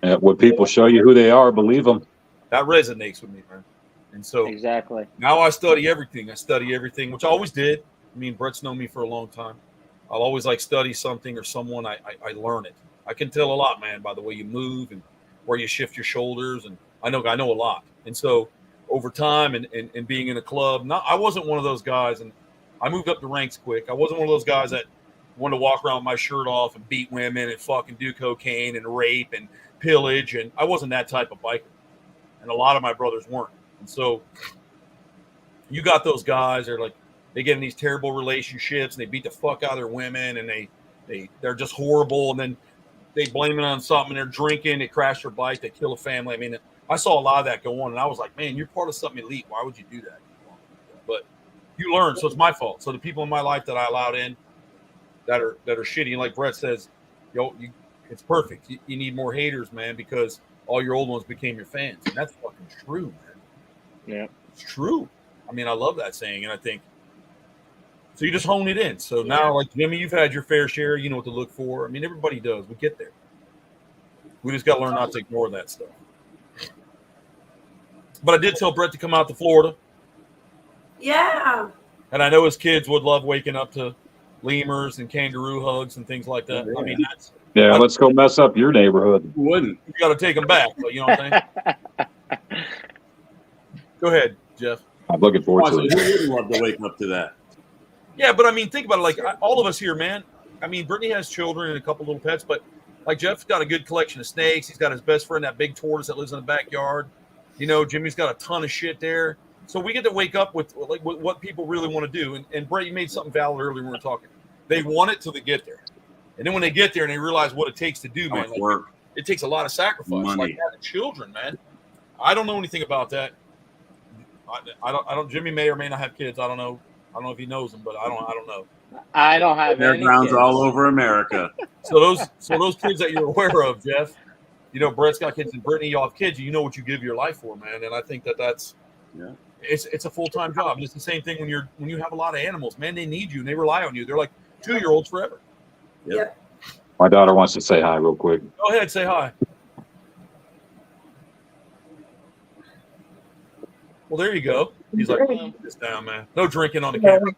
Yeah, when people show you who they are, believe them. That resonates with me, man. And so exactly. Now I study everything. I study everything, which I always did. I mean, Brett's known me for a long time. I'll always study something or someone. I learn it. I can tell a lot, man, by the way you move and where you shift your shoulders. And I know a lot. And so over time and being in a club, I wasn't one of those guys. And I moved up the ranks quick. I wasn't one of those guys that wanted to walk around with my shirt off and beat women and fucking do cocaine and rape and pillage. And I wasn't that type of biker. And a lot of my brothers weren't. And so you got those guys that are they get in these terrible relationships and they beat the fuck out of their women and they're just horrible. And then they blame it on something. They're drinking, they crash their bike, they kill a family. I mean, I saw a lot of that go on and I was like, man, you're part of something elite. Why would you do that? But you learn. So it's my fault. So the people in my life that I allowed in that are shitty. And like Brett says, it's perfect. You need more haters, man, because all your old ones became your fans. And that's fucking true, man. Yeah, it's true. I mean, I love that saying, and I think so. You just hone it in. So now, like Jimmy, you've had your fair share. You know what to look for. I mean, everybody does. We get there. We just got to learn not to ignore that stuff. But I did tell Brett to come out to Florida. Yeah. And I know his kids would love waking up to lemurs and kangaroo hugs and things like that. I mean, let's go mess up your neighborhood. Who wouldn't? You got to take them back. But you know what I'm saying? Go ahead, Jeff. I'm looking forward to it. Who wouldn't love to wake up to that? Yeah, but I mean, think about it. All of us here, man. I mean, Brittany has children and a couple little pets, but Jeff's got a good collection of snakes. He's got his best friend, that big tortoise that lives in the backyard. Jimmy's got a ton of shit there. So we get to wake up with what people really want to do. And Brett, you made something valid earlier when we were talking. They want it till they get there. And then when they get there and they realize what it takes to do, man, It takes a lot of sacrifice, like having children, man. I don't know anything about that. I don't. Jimmy may or may not have kids. I don't know. I don't know if he knows them, but I don't know. I don't have any grounds kids. all over America. So those kids that you're aware of, Jeff, you know, Brett's got kids and Brittany, y'all have kids. You know what you give your life for, man. And I think that's it's a full-time job. It's the same thing when you have a lot of animals, man. They need you and they rely on you. They're like 2-year-olds forever. Yep. My daughter wants to say hi real quick. Go ahead, say hi. Well, there you go. He's like, put this down, man. No drinking on the camera.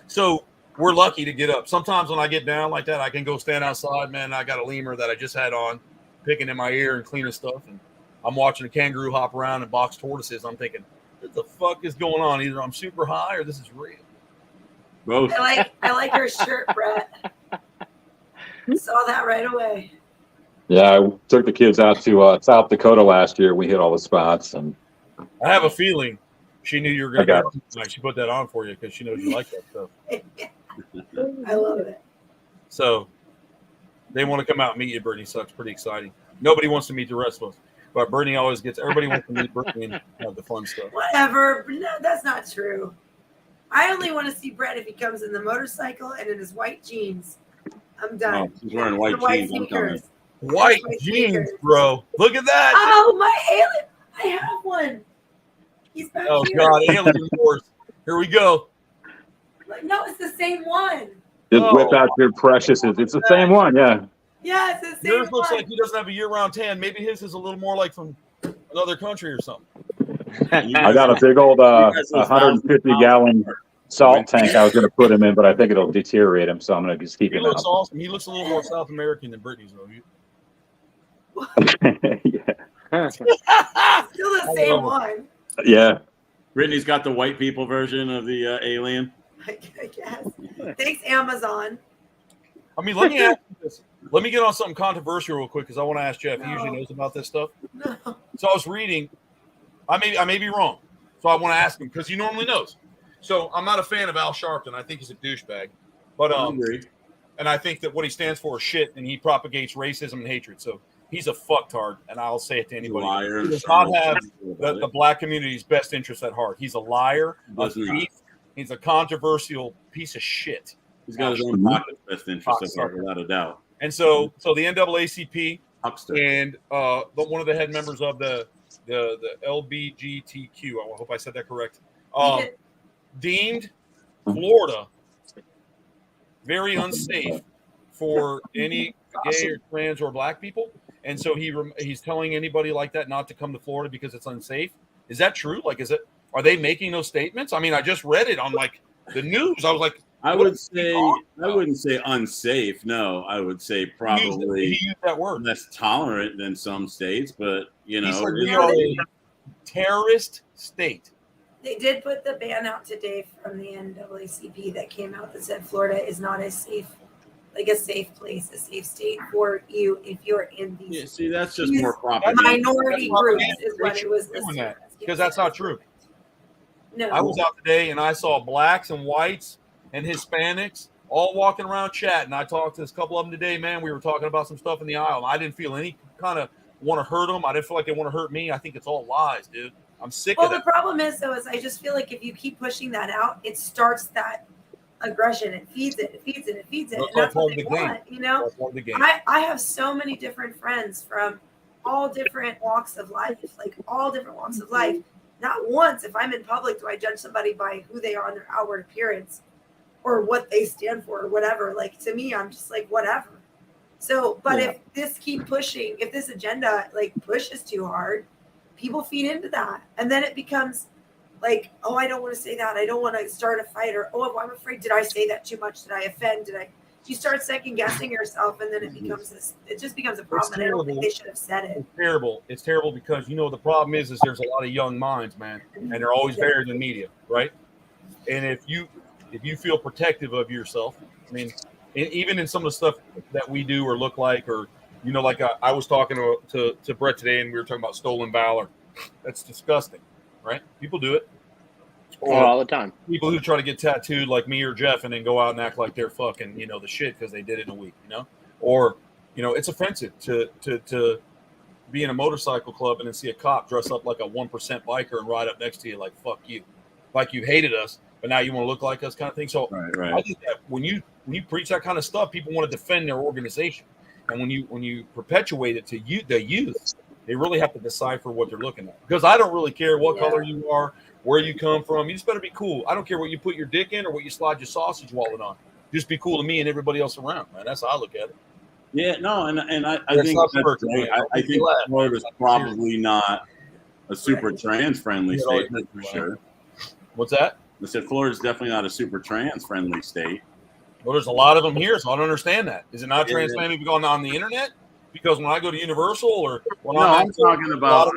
So we're lucky to get up. Sometimes when I get down like that, I can go stand outside, man. I got a lemur that I just had on, picking in my ear and cleaning stuff. And I'm watching a kangaroo hop around and box tortoises. I'm thinking, what the fuck is going on? Either I'm super high or this is real. Both. I like your shirt, Brett. Saw that right away. Yeah, I took the kids out to South Dakota last year. We hit all the spots, and I have a feeling she knew you were going to go tonight. She put that on for you because she knows you like that stuff. I love it. So they want to come out and meet you, Brittany. So it's pretty exciting. Nobody wants to meet the rest of us, but Brittany always gets. Everybody wants to meet Brittany and have the fun stuff. Whatever. No, that's not true. I only want to see Brett if he comes in the motorcycle and in his white jeans. I'm done. Oh, he's wearing white jeans. I'm coming. White jeans, bro. Look at that. Oh, my alien. I have one. He's back Oh, here. God. Alien Wars. Here we go. Like, no, it's the same one. just whip out your precious. It's the same one, yeah. Yeah, it's the same Yours looks one. like he doesn't have a year-round tan. Maybe his is a little more like from another country or something. I got a big old 150-gallon salt tank I was going to put him in, but I think it'll deteriorate him, so I'm going to just keep He him looks out. awesome. He looks a little more South American than Brittany's, though. Yeah. Still the same one. Yeah. Brittany's got the white people version of the alien. I guess. Thanks, Amazon. I mean, let me ask you this. Let me get on something controversial real quick because I want to ask Jeff. He usually knows about this stuff. No. So I was reading. I may be wrong. So I want to ask him because he normally knows. So I'm not a fan of Al Sharpton. I think he's a douchebag. But and I think that what he stands for is shit, and he propagates racism and hatred. So he's a fucktard, and I'll say it to anybody. Liar. He does not have the black community's best interest at heart. He's a liar, a thief. He's a controversial piece of shit. He's got his own pocket's best interest at heart, without a doubt. And so the NAACP Huckster. and one of the head members of the LBGTQ, I hope I said that correct, deemed Florida very unsafe for any gay or trans or black people. And so he's telling anybody like that not to come to Florida because it's unsafe. Is that true? Like, are they making those statements? I mean, I just read it on like the news. I was like, I wouldn't say unsafe. No, I would say probably he used that word. Less tolerant than some states, but we are a terrorist state. They did put the ban out today from the NAACP that came out that said Florida is not a safe place, a safe state for you if you're in these. Yeah, see, that's just more propaganda. Minority groups is what it was listed as. Because that's not true. No. I was out today and I saw blacks and whites and Hispanics all walking around chatting. I talked to a couple of them today, man. We were talking about some stuff in the aisle. I didn't feel any kind of want to hurt them. I didn't feel like they want to hurt me. I think it's all lies, dude. I'm sick of it. Well, the problem is, though, is I just feel like if you keep pushing that out, it starts that aggression. It feeds it. And that's what they want, you know? I have so many different friends from all different walks of life, Not once, if I'm in public, do I judge somebody by who they are on their outward appearance or what they stand for or whatever. Like, to me, I'm just like, whatever. So, but if this agenda like pushes too hard, people feed into that. And then it becomes like, oh, I don't want to say that. I don't want to start a fight, or, oh, I'm afraid. Did I say that too much? Did I offend? You start second guessing yourself, and then it just becomes a problem. And I don't think they should have said it. It's terrible because, the problem is there's a lot of young minds, man, and they're always buried in media, right? And if you feel protective of yourself, I mean, even in some of the stuff that we do or look like, or, like I was talking to Brett today, and we were talking about stolen valor. That's disgusting, right? People do it. Or all the time. People who try to get tattooed like me or Jeff and then go out and act like they're fucking, the shit because they did it in a week, Or, it's offensive to be in a motorcycle club and then see a cop dress up like a 1% biker and ride up next to you like fuck you, like you hated us, but now you want to look like us, kind of thing. So right. I think that when you preach that kind of stuff, people want to defend their organization, and when you perpetuate it to the youth, they really have to decipher what they're looking at. Because I don't really care what color you are, where you come from. You just better be cool. I don't care what you put your dick in or what you slide your sausage wallet on. Just be cool to me and everybody else around, man. That's how I look at it. Yeah, no, and I think that's great. I think Florida's probably not a super trans friendly state, for sure. What's that? I said Florida's definitely not a super trans friendly state. Well, there's a lot of them here, so I don't understand that. Is it not trans friendly going on the internet? Because when I go to Universal or when I'm talking about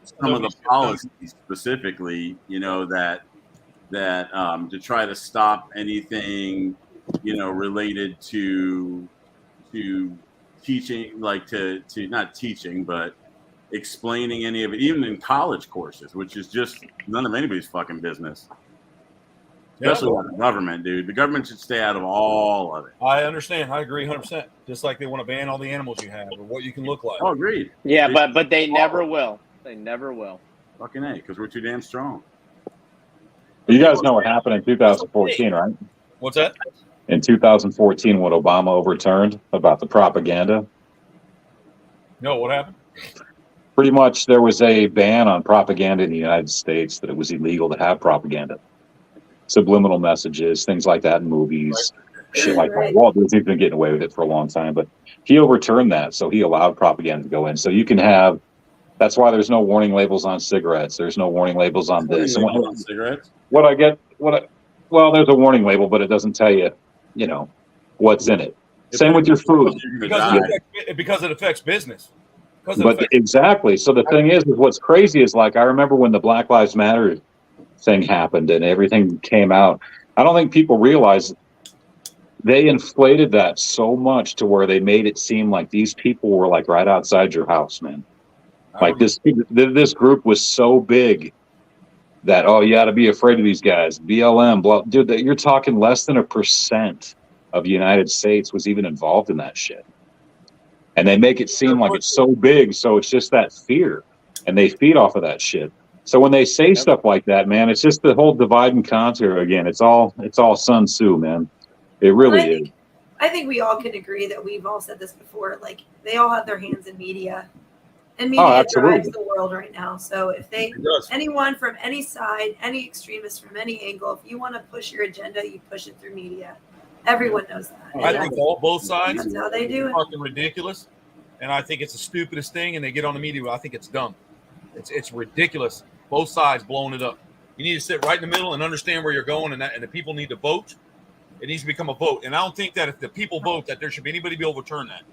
some of the policies specifically, that to try to stop anything, related to teaching, like to not teaching, but explaining any of it, even in college courses, which is just none of anybody's fucking business. Especially with the government, dude. The government should stay out of all of it. I understand. I agree 100%. Just like they want to ban all the animals you have or what you can look like. Oh, agreed. Yeah, but they never will. They never will. Fucking A, because we're too damn strong. You guys know what happened in 2014, right? What's that? In 2014, what Obama overturned about the propaganda. No, what happened? Pretty much there was a ban on propaganda in the United States, that it was illegal to have propaganda. Subliminal messages, things like that in movies, shit like that. Walt Disney's been getting away with it for a long time, but he overturned that, so he allowed propaganda to go in. So you can have, that's why there's no warning labels on cigarettes. There's no warning labels on this. On cigarettes? Well, there's a warning label, but it doesn't tell you, what's in it. Same with your food. Because it affects business. Exactly. So the thing is what's crazy is, like, I remember when the Black Lives Matter thing happened and everything came out. I don't think people realize they inflated that so much to where they made it seem like these people were like right outside your house, man. Like this group was so big that, you got to be afraid of these guys. BLM, blah, dude. You're talking less than 1% of the United States was even involved in that shit, and they make it seem like it's so big. So it's just that fear, and they feed off of that shit. So when they say stuff like that, man, it's just the whole divide and conquer again. It's all Sun Tzu, man. It really is. I think we all can agree that we've all said this before. Like, they all have their hands in media, and media drives the world right now. So if anyone from any side, any extremist from any angle, if you want to push your agenda, you push it through media. Everyone knows that. I think both sides. That's how they do it. Fucking ridiculous, and I think it's the stupidest thing. And they get on the media. I think it's dumb. It's ridiculous. Both sides blowing it up. You need to sit right in the middle and understand where you're going, and the people need to vote. It needs to become a vote. And I don't think that if the people vote that there should be anybody be able to overturn that.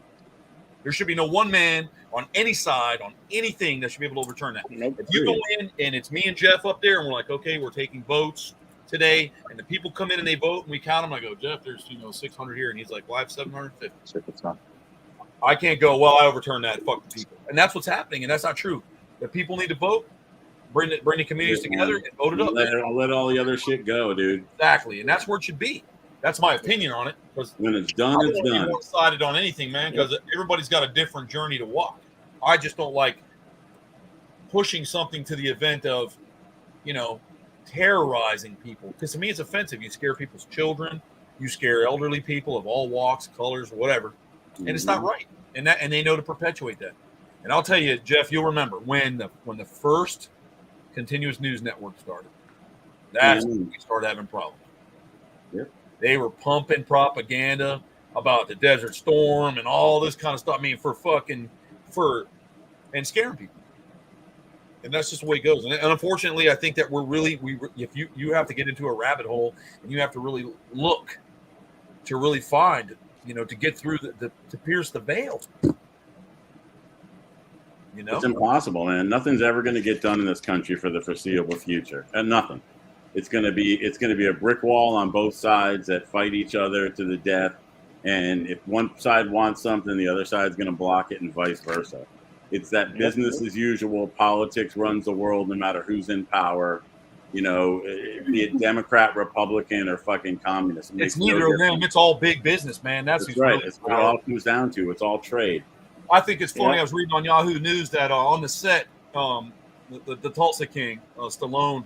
There should be no one man on any side, on anything that should be able to overturn that. If you go in and it's me and Jeff up there and we're like, okay, we're taking votes today, and the people come in and they vote and we count them, I go, Jeff, there's 600 here, and he's like, well, I have 750. I can't go, well, I overturn that, fuck the people. And that's what's happening, and that's not true. The people need to vote. Bring the communities together and vote it up. Let all the other shit go, dude. Exactly, and that's where it should be. That's my opinion on it. Because when it's done, it's done. I don't one-sided on anything, man, because everybody's got a different journey to walk. I just don't like pushing something to the event of, terrorizing people. Because to me, it's offensive. You scare people's children. You scare elderly people of all walks, colors, whatever, and it's not right. And they know to perpetuate that. And I'll tell you, Jeff, you'll remember when the first continuous news network started. That's when we started having problems. Yep. They were pumping propaganda about the Desert Storm and all this kind of stuff. I mean, and scaring people. And that's just the way it goes. And unfortunately, I think that if you have to get into a rabbit hole and you have to really look to really find, to get through to pierce the veil. It's impossible, man. Nothing's ever going to get done in this country for the foreseeable future, and nothing. It's going to be a brick wall on both sides that fight each other to the death. And if one side wants something, the other side's going to block it, and vice versa. It's that business as usual. Politics runs the world, no matter who's in power. You know, be it Democrat, Republican, or fucking communist. It's neither of them. It's all big business, man. That's right. Really That's what it all comes down to. It's all trade. I think it's funny. I was reading on Yahoo News that on the set, the Tulsa King, Stallone,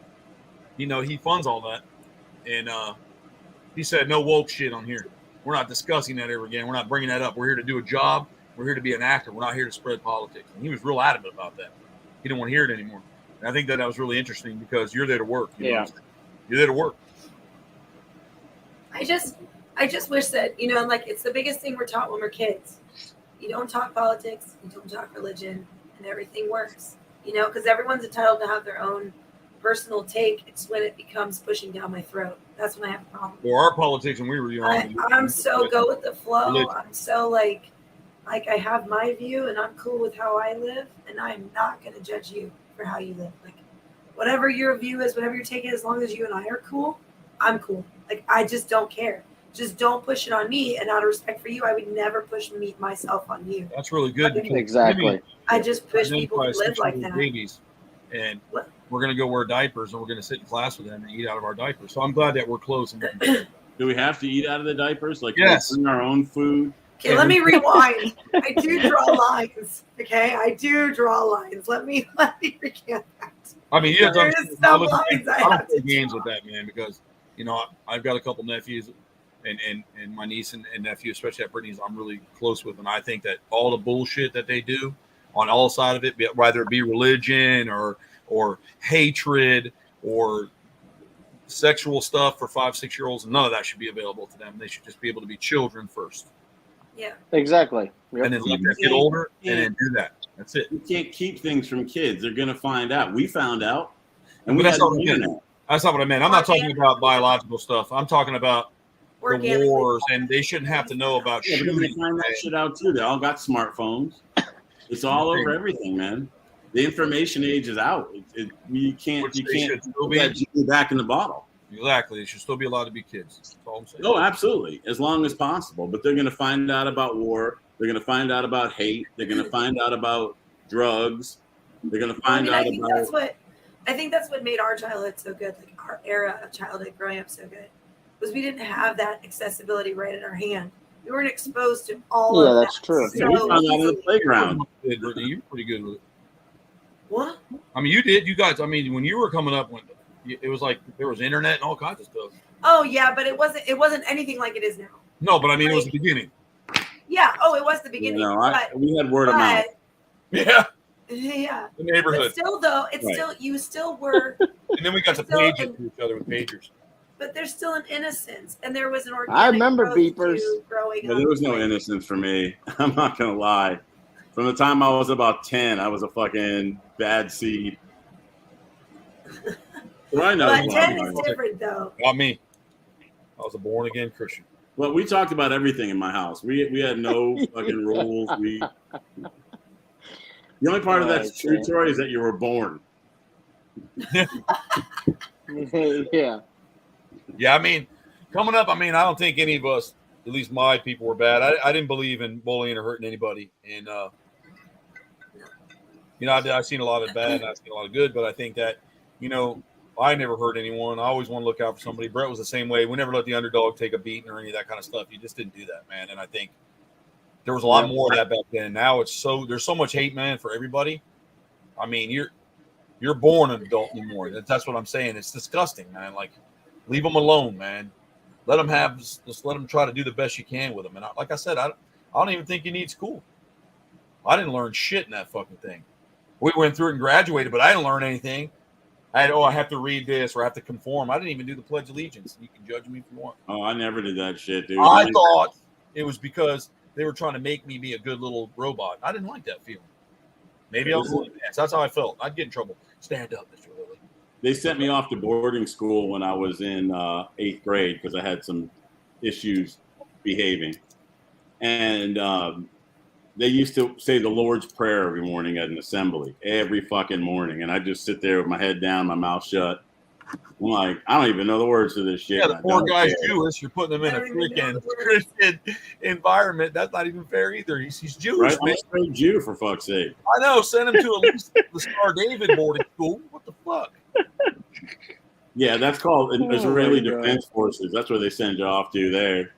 you know, he funds all that. And he said, no woke shit on here. We're not discussing that ever again. We're not bringing that up. We're here to do a job. We're here to be an actor. We're not here to spread politics. And he was real adamant about that. He didn't want to hear it anymore. And I think that was really interesting because you're there to work. You know? You're there to work. I just wish that, you know, like it's the biggest thing we're taught when we're kids. You don't talk politics, you don't talk religion, and everything works. You know, because everyone's entitled to have their own personal take. It's when it becomes pushing down my throat. That's when I have a problem. Well, our politics when we were young. I'm so go with the flow. Religion. I'm so like I have my view and I'm cool with how I live, and I'm not going to judge you for how you live. Like whatever your view is, whatever you're taking, as long as you and I are cool, I'm cool. Like I just don't care. Just don't push it on me, and out of respect for you, I would never push myself on you. That's really good. Exactly. I just push people to live like that. Babies, and we're going to go wear diapers, and we're going to sit in class with them and eat out of our diapers. So I'm glad that we're close. Do we have to eat out of the diapers? Like, yes, bring our own food. Okay, let me rewind. I do draw lines. Okay, I do draw lines. Let me recant that. I mean, you have There is some lines I have to games with that, man, because you know I've got a couple nephews, and my niece and nephew, especially at Brittany's, I'm really close with, and I think that all the bullshit that they do on all sides of it, whether it be religion or hatred or sexual stuff for 5-6-year-olds, none of that should be available to them. They should just be able to be children first. Yeah, exactly. Yep. And then let them get older and then do that. That's it. You can't keep things from kids. They're going to find out. We found out. And that's not what I meant. I'm not talking about biological stuff. I'm talking about the wars, and they shouldn't have to know about shooting. They find that shit out too. They all got smartphones. It's all over everything, man. The information age is out. You can't put that genie back in the bottle. Exactly. It should still be allowed to be kids. That's all I'm saying. Oh, absolutely. As long as possible. But they're going to find out about war. They're going to find out about hate. They're going to find out about drugs. They're going to find out about... I think that's what made our childhood so good, like our era of childhood growing up so good, was we didn't have that accessibility right in our hand. We weren't exposed to all of that. Yeah, that's true. So we found out on the playground. You're pretty good with it. What? I mean, you did. You guys, I mean, when you were coming up, when it was like there was internet and all kinds of stuff. Oh yeah, but it wasn't anything like it is now. No, but I mean, it was the beginning. Yeah. Oh, it was the beginning. No, we had word of mouth. Yeah. Yeah. The neighborhood. But still, though, you still were. And then we got to page it to each other with pagers. But there's still an innocence, and there was an organic. I remember beepers. Growing but up. there was no innocence for me. I'm not gonna lie. From the time I was about 10, I was a fucking bad seed. Well, I know. But 10 is different, though. Not me. I was a born again Christian. Well, we talked about everything in my house. We had no fucking rules. The only part of that's true, Troy, is that you were born. Yeah. Yeah, I mean, coming up, I mean, I don't think any of us, at least my people, were bad. I didn't believe in bullying or hurting anybody. And, you know, I've seen a lot of bad and I've seen a lot of good, but I think that, you know, I never hurt anyone. I always want to look out for somebody. Brett was the same way. We never let the underdog take a beating or any of that kind of stuff. You just didn't do that, man. And I think there was a lot more of that back then. Now there's so much hate, man, for everybody. I mean, you're born an adult anymore. That's what I'm saying. It's disgusting, man. Like, leave them alone, man. Let them try to do the best you can with them. And like I said, I don't even think you need school. I didn't learn shit in that fucking thing. We went through it and graduated, but I didn't learn anything. I have to read this or I have to conform. I didn't even do the Pledge of Allegiance. You can judge me if you want. Oh, I never did that shit, dude. I thought it was because they were trying to make me be a good little robot. I didn't like that feeling. Maybe I was a little advanced. That's how I felt. I'd get in trouble. Stand up, Mr. Lilly. They sent me off to boarding school when I was in 8th grade because I had some issues behaving. And they used to say the Lord's Prayer every morning at an assembly, every fucking morning. And I just sit there with my head down, my mouth shut. I'm like, I don't even know the words to this shit. Yeah, the poor guy's Jewish. You're putting him in a freaking Christian environment. That's not even fair either. He's Jewish, right? I'm a straight Jew, for fuck's sake. I know. Send him to at least the Star David boarding school. What the fuck? Yeah, that's called Israeli my God. Defense Forces. That's where they send you off to there.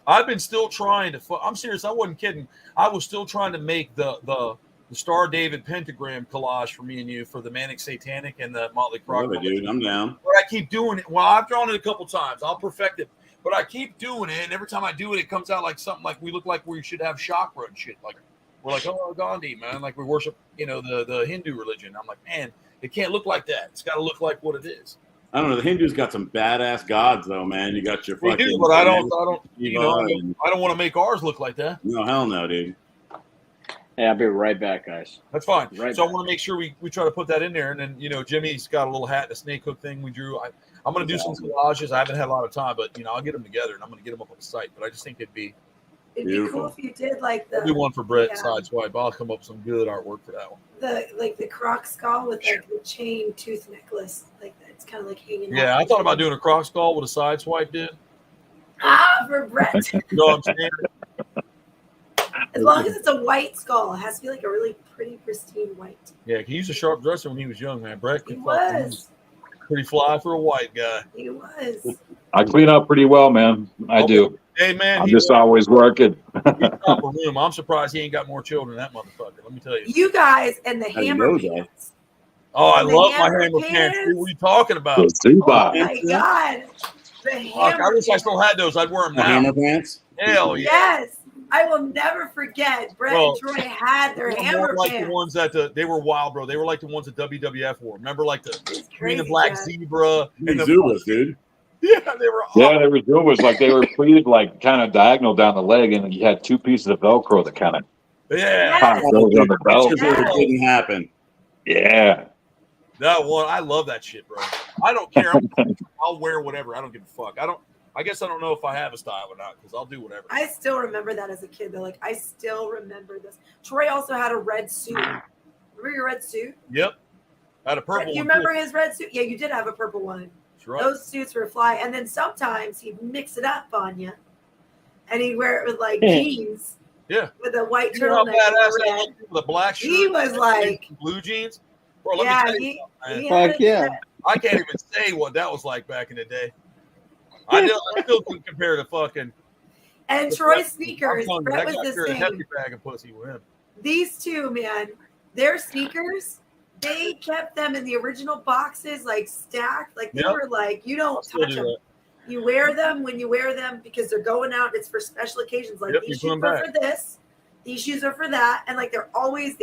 I've been still trying to. I'm serious. I wasn't kidding. I was still trying to make the Star David pentagram collage for me and you for the Manic Satanic and the Motley Croc. Love it, dude. I'm down. But I keep doing it. Well, I've drawn it a couple times. I'll perfect it. But I keep doing it, and every time I do it, it comes out like something like we look like we should have chakra and shit. Like we're like, oh, Gandhi, man. Like we worship, the Hindu religion. I'm like, man, it can't look like that. It's got to look like what it is. I don't know. The Hindus got some badass gods, though, man. You got your We fucking. do, but I don't and- want to make ours look like that. No, hell no, dude. Hey, I'll be right back, guys. That's fine. Right So back. I want to make sure we try to put that in there. And then, Jimmy's got a little hat and a snake hook thing we drew. I'm going to do some collages. I haven't had a lot of time, but, I'll get them together and I'm going to get them up on the site. But I just think it'd be Beautiful. cool if you did like I'll do one for Brett yeah. Sideswipe. I'll come up with some good artwork for that one. the croc skull with like the chain tooth necklace, like that. It's kind of like hanging. Yeah, out. I thought about doing a croc skull with a side swipe, dude. For Brett. You know what I'm saying? As long as it's a white skull, it has to be like a really pretty, pristine white. Yeah, he was a sharp dresser when he was young, man. Brett He could was. pretty fly for a white guy. He was. I clean up pretty well, man. I do. Hey, man, I'm just always working. he's top of room. I'm surprised he ain't got more children than that motherfucker. Let me tell you. You guys and the How do you hammer know that? pants. Oh, I The love my hammer hammer pants. pants. What are you talking about? The Oh Zuba. my God. The Fuck, hammer I wish I pants. still had those. I'd wear them The now. hammer pants? Hell yeah. Yes. I will never forget. Brett Well, and Troy had their They were hammer more like pants. the ones that they were wild, bro. They were like the ones that WWF wore. Remember, like the It's green and crazy, black Jack. zebra and the Zubas, dude. yeah, they were. Yeah, they were Zubas. Like they were pleated like kind of diagonal down the leg, and you had two pieces of Velcro that kind of Yeah, popped those on the belt. Yeah. It didn't happen. Yeah. that one. I love that shit, bro. I don't care. I'll wear whatever. I don't give a fuck. I guess I don't know if I have a style or not because I'll do whatever. I still remember that as a kid, though. Like, I still remember this. Troy also had a red suit. Remember your red suit? Yep. I had a purple You one. remember too. his red suit? Yeah, you did have a purple one. That's right. Those suits were fly. And then sometimes he'd mix it up on you. And he'd wear it with, like, jeans. Yeah. With a white You know how turtleneck. badass and that red. looked with a black shirt? He was like- blue jeans. Bro, let Yeah, me tell you he something, man. had Fuck a- yeah. I can't even say what that was like back in the day. I still couldn't compare to fucking. And Troy's sneakers, I'm telling you, Brett that was guy the carried a hefty same. bag of pussy with him. These two, man, their sneakers, they kept them in the original boxes, like stacked. Like they Yep. were like, you I'll don't still touch do them. that. You wear them when you wear them because they're going out. It's for special occasions. Like Yep, these you shoes put 'em are for this, these shoes are for that, and like they were always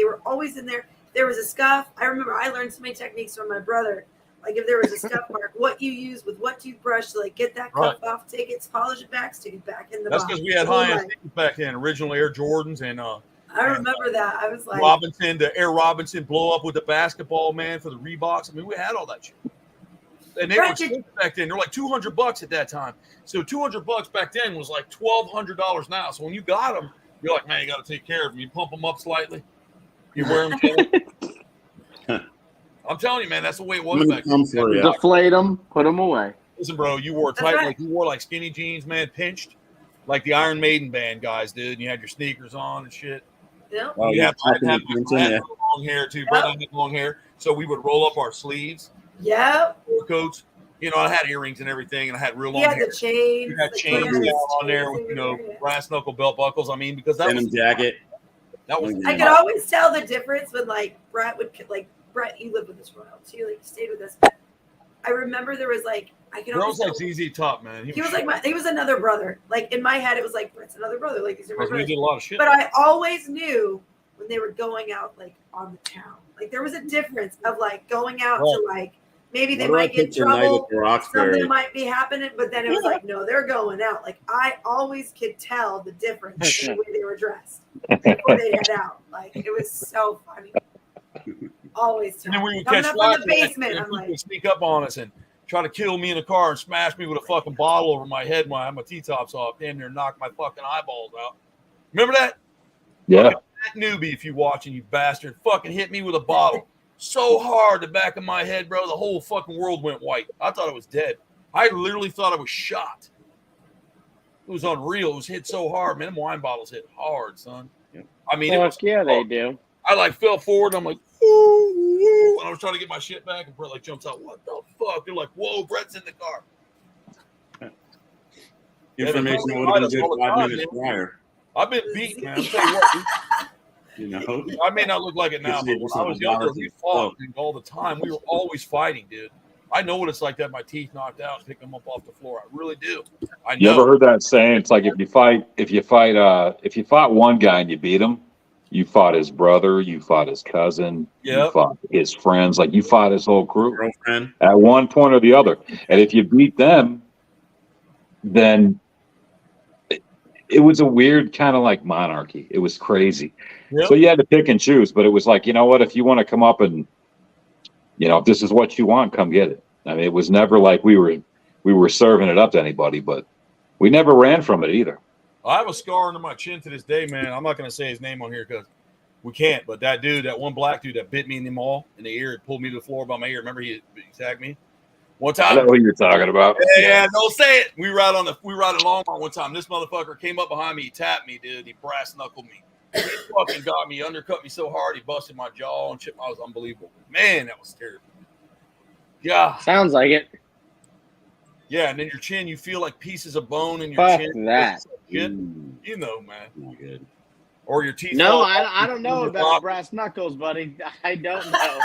in there. There was a scuff. I remember I learned so many techniques from my brother. Like if there was a scuff mark, what you use with what toothbrush to like get that cuff off, take it, polish it back, stick it back in the That's box. because we had Oh high end my- sneakers back then, original Air Jordans and I remember that. I was like, Robinson, the Air Robinson blow up with the basketball man for the Reeboks. I mean, we had all that shit. And they were Brett, did- expensive back then. They're like $200 at that time. So $200 back then was like $1,200 now. So when you got them, you're like, man, you got to take care of them. You pump them up slightly. You wear them. I'm telling you, man, that's the way it was I'm gonna back come then. for you. Deflate them, put them away. Listen, bro, you wore That's tight, right. like you wore like skinny jeans, man, pinched, like the Iron Maiden band guys did. And you had your sneakers on and shit. you know, Oh, You yeah, have I had yeah. long hair too. Brett had long hair, so we would roll up our sleeves, yep. fur coats. You know, I had earrings and everything, and I had real He long had hair. the chains. You had the chains clearance on there with, chains everywhere. brass knuckle belt buckles. I mean, because that Denim was jacket. that was. I could always tell the difference when like Brett would like Brett. You lived with us for a while too. Like you stayed with us. I remember there was like I could Girls always like tell. ZZ Top, man. He was like he was another brother. Like in my head, it was like Brett's another brother. Like these are my we brothers. did a lot of shit. But I always knew when they were going out like on the town. Like there was a difference of like going out to like maybe they What do I might get in picture night trouble. at the Roxbury? Something might be happening, but then it was like, no, they're going out. Like I always could tell the difference in the way they were dressed before they head out. Like it was so funny. Always And tell. then we would Coming catch up from the flashes, basement, and I'm people like, would sneak up on us and try to kill me in the car and smash me with a fucking bottle over my head when I had my T-tops off. Damn near knock my fucking eyeballs out. Remember that? Yeah. That newbie, if you watching, you bastard, fucking hit me with a bottle so hard the back of my head, bro. The whole fucking world went white. I thought I was dead. I literally thought I was shot. It was unreal. It was hit so hard, man. Them wine bottles hit hard, son. I mean, it was, Fuck yeah, they do. I like fell forward. And I'm like, ooh, and I was trying to get my shit back, and Brett like jumps out. What the fuck? They're like, whoa, Brett's in the car. Information would have been good 5 minutes prior. I've been beat, man. I'm telling you what, You know, I may not look like it now, but when I was younger, we fought dude, all the time. We were always fighting, dude. I know what it's like to have my teeth knocked out and pick them up off the floor. I really do. I know. You ever heard that saying? It's like if you fought one guy and you beat him, you fought his brother, you fought his cousin, you fought his friends, like you fought his whole crew girlfriend at one point or the other. And if you beat them, then it was a weird kind of like monarchy. It was crazy. Yep. So you had to pick and choose, but it was like, you know what, if you want to come up and, you know, if this is what you want, come get it. I mean, it was never like we were serving it up to anybody, but we never ran from it either. I have a scar under my chin to this day, man. I'm not going to say his name on here because we can't, but that dude, that one black dude that bit me in the mall in the ear and pulled me to the floor by my ear. Remember he tagged me? One time. I know what you're talking about. Yeah, don't say it. We ride along one time. This motherfucker came up behind me, he tapped me, dude. He brass knuckled me. He fucking got me, undercut me so hard, he busted my jaw and shit. I was unbelievable. Man, that was terrible. Yeah. Sounds like it. Yeah, and then your chin, you feel like pieces of bone in your chin. Fuck that. You know, man. Not good. Or your teeth. No, I don't know about brass knuckles, buddy. I don't know.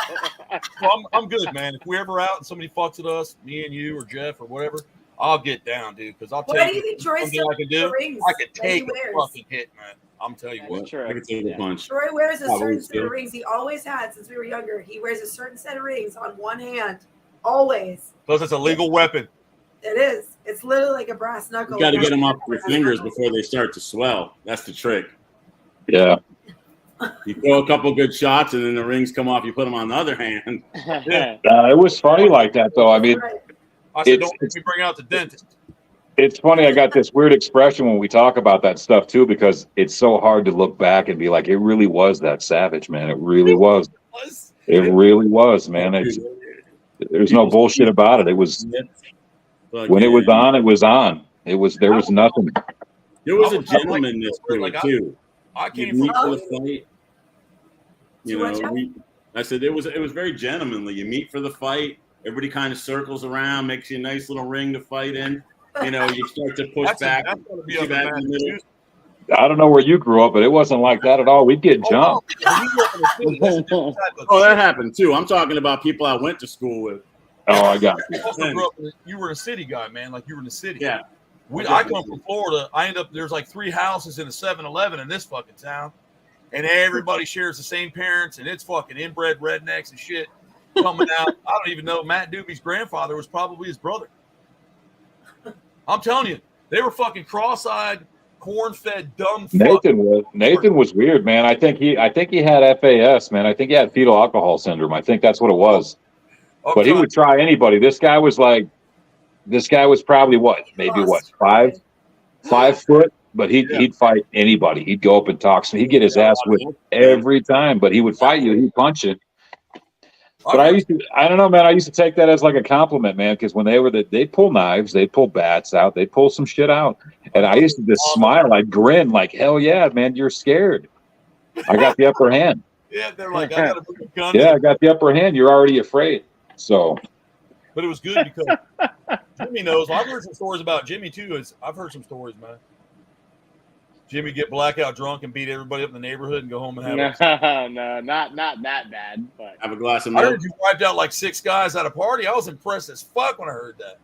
Well, I'm good, man. If we're ever out and somebody fucks with us, me and you or Jeff or whatever, I'll get down, dude. Because I'll tell you something I can do. I can take a fucking hit, man. I'm telling you what. I can take a punch. Troy wears a certain set of rings. He always had since we were younger. He wears a certain set of rings on one hand, always. Plus, it's a legal weapon. It is. It's literally like a brass knuckle. You got to get them off your fingers before they start to swell. That's the trick. Yeah. You throw a couple good shots, and then the rings come off. You put them on the other hand. It was funny like that, though. I mean, I said, don't make me bring out the dentist. It's funny. I got this weird expression when we talk about that stuff too, because it's so hard to look back and be like, it really was that savage, man. It really was. It really was, man. There's no bullshit about it. It was when it was on, it was on. There was nothing. There was a gentlemanness to it too. I came from the fight. You know, I said it was very gentlemanly. You meet for the fight. Everybody kind of circles around, makes you a nice little ring to fight in. You know, you start to push back. I don't know where you grew up, but it wasn't like that at all. We'd get jumped. Oh, that happened too. I'm talking about people I went to school with. Oh, I got you. You were a city guy, man. Like you were in the city. Yeah. I come from Florida. There's like 3 houses in a 7-Eleven in this fucking town. And everybody shares the same parents, and it's fucking inbred rednecks and shit coming out. I don't even know. Matt Doobie's grandfather was probably his brother. I'm telling you, they were fucking cross-eyed, corn-fed, dumb fuck. Nathan was weird, man. I think he had FAS, man. I think he had fetal alcohol syndrome. I think that's what it was. Okay. But he would try anybody. This guy was probably maybe 5 foot, but he'd fight anybody. He'd go up and talk. So he'd get his ass whipped every time, but he would fight you. He'd punch you. But I don't know, man. I used to take that as like a compliment, man, because when they'd pull knives, they'd pull bats out, they'd pull some shit out. And I used to just smile, I'd grin like, hell yeah, man, you're scared. I got the upper hand. Yeah, they're like, I got a big gun. Yeah, I got the upper hand. You're already afraid. So. But it was good because Jimmy knows. I've heard some stories about Jimmy too. I've heard some stories, man. Jimmy get blackout drunk and beat everybody up in the neighborhood and go home and have no, not that bad. But have a glass of milk. I heard you wiped out like 6 guys at a party. I was impressed as fuck when I heard that.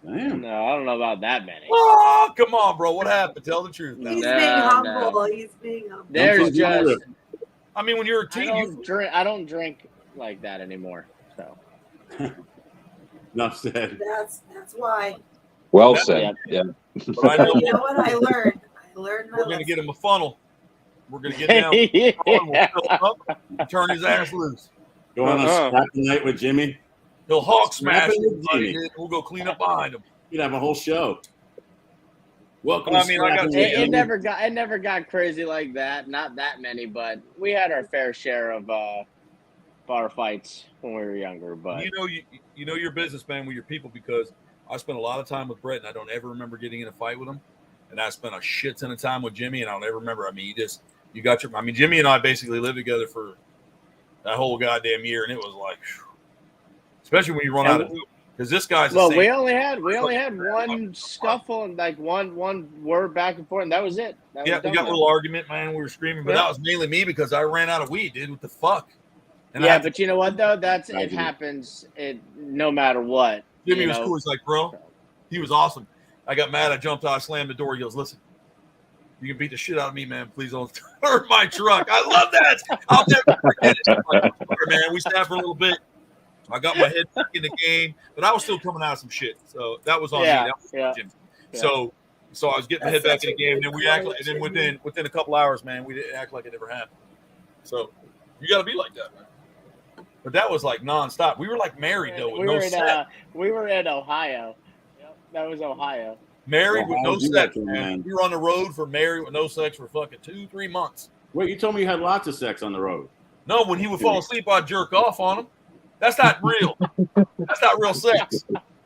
Damn. No, I don't know about that many. Oh, come on, bro. What happened? Tell the truth. He's being humble. He's being humble. There's just. I mean, when you're a teen, I don't drink like that anymore. So. Enough said. That's why. Well said. Yeah. But I know, you know what I learned? We're going to get him a funnel. We're going to get down. We'll fill him up and turn his ass loose. Go on a scrap night with Jimmy. He'll hawk smash it. We'll go clean up behind him. You'd have a whole show. Welcome. It never got crazy like that. Not that many, but we had our fair share of bar fights when we were younger. But you know your businessman with your people, because I spent a lot of time with Brett, and I don't ever remember getting in a fight with him. And I spent a shit ton of time with Jimmy, and I don't ever remember. I mean, Jimmy and I basically lived together for that whole goddamn year, and it was like, especially when you run out of because this guy's the Well, same. we only had one scuffle and like one word back and forth, and that was it. That Yeah, was we done got a then. little argument, man. We were screaming, but Yeah. that was mainly me because I ran out of weed, dude. What the fuck? And I Yeah, had to- but you know what though? It Tragedy. happens. No matter what. Jimmy you was know? cool. He's like, bro, he was awesome. I got mad. I jumped out. I slammed the door. He goes, listen, you can beat the shit out of me, man. Please don't hurt my truck. I love that. I'll never forget it. I'm like, man, we snapped for a little bit. I got my head back in the game, but I was still coming out of some shit. So that was on me. That was on Jimmy. Yeah. So I was getting my head back in the game, and then we act like, and then within a couple hours, man, we didn't act like it never happened. So you got to be like that, man. But that was like nonstop. We were like married though, with no sex. We were in Ohio. Yep, that was Ohio. Married with no how'd you sex, get to, man. man? We were on the road for married with no sex for fucking 2-3 months. Wait, you told me you had lots of sex on the road. No, when he would fall asleep, I'd jerk off on him. That's not real. That's not real sex.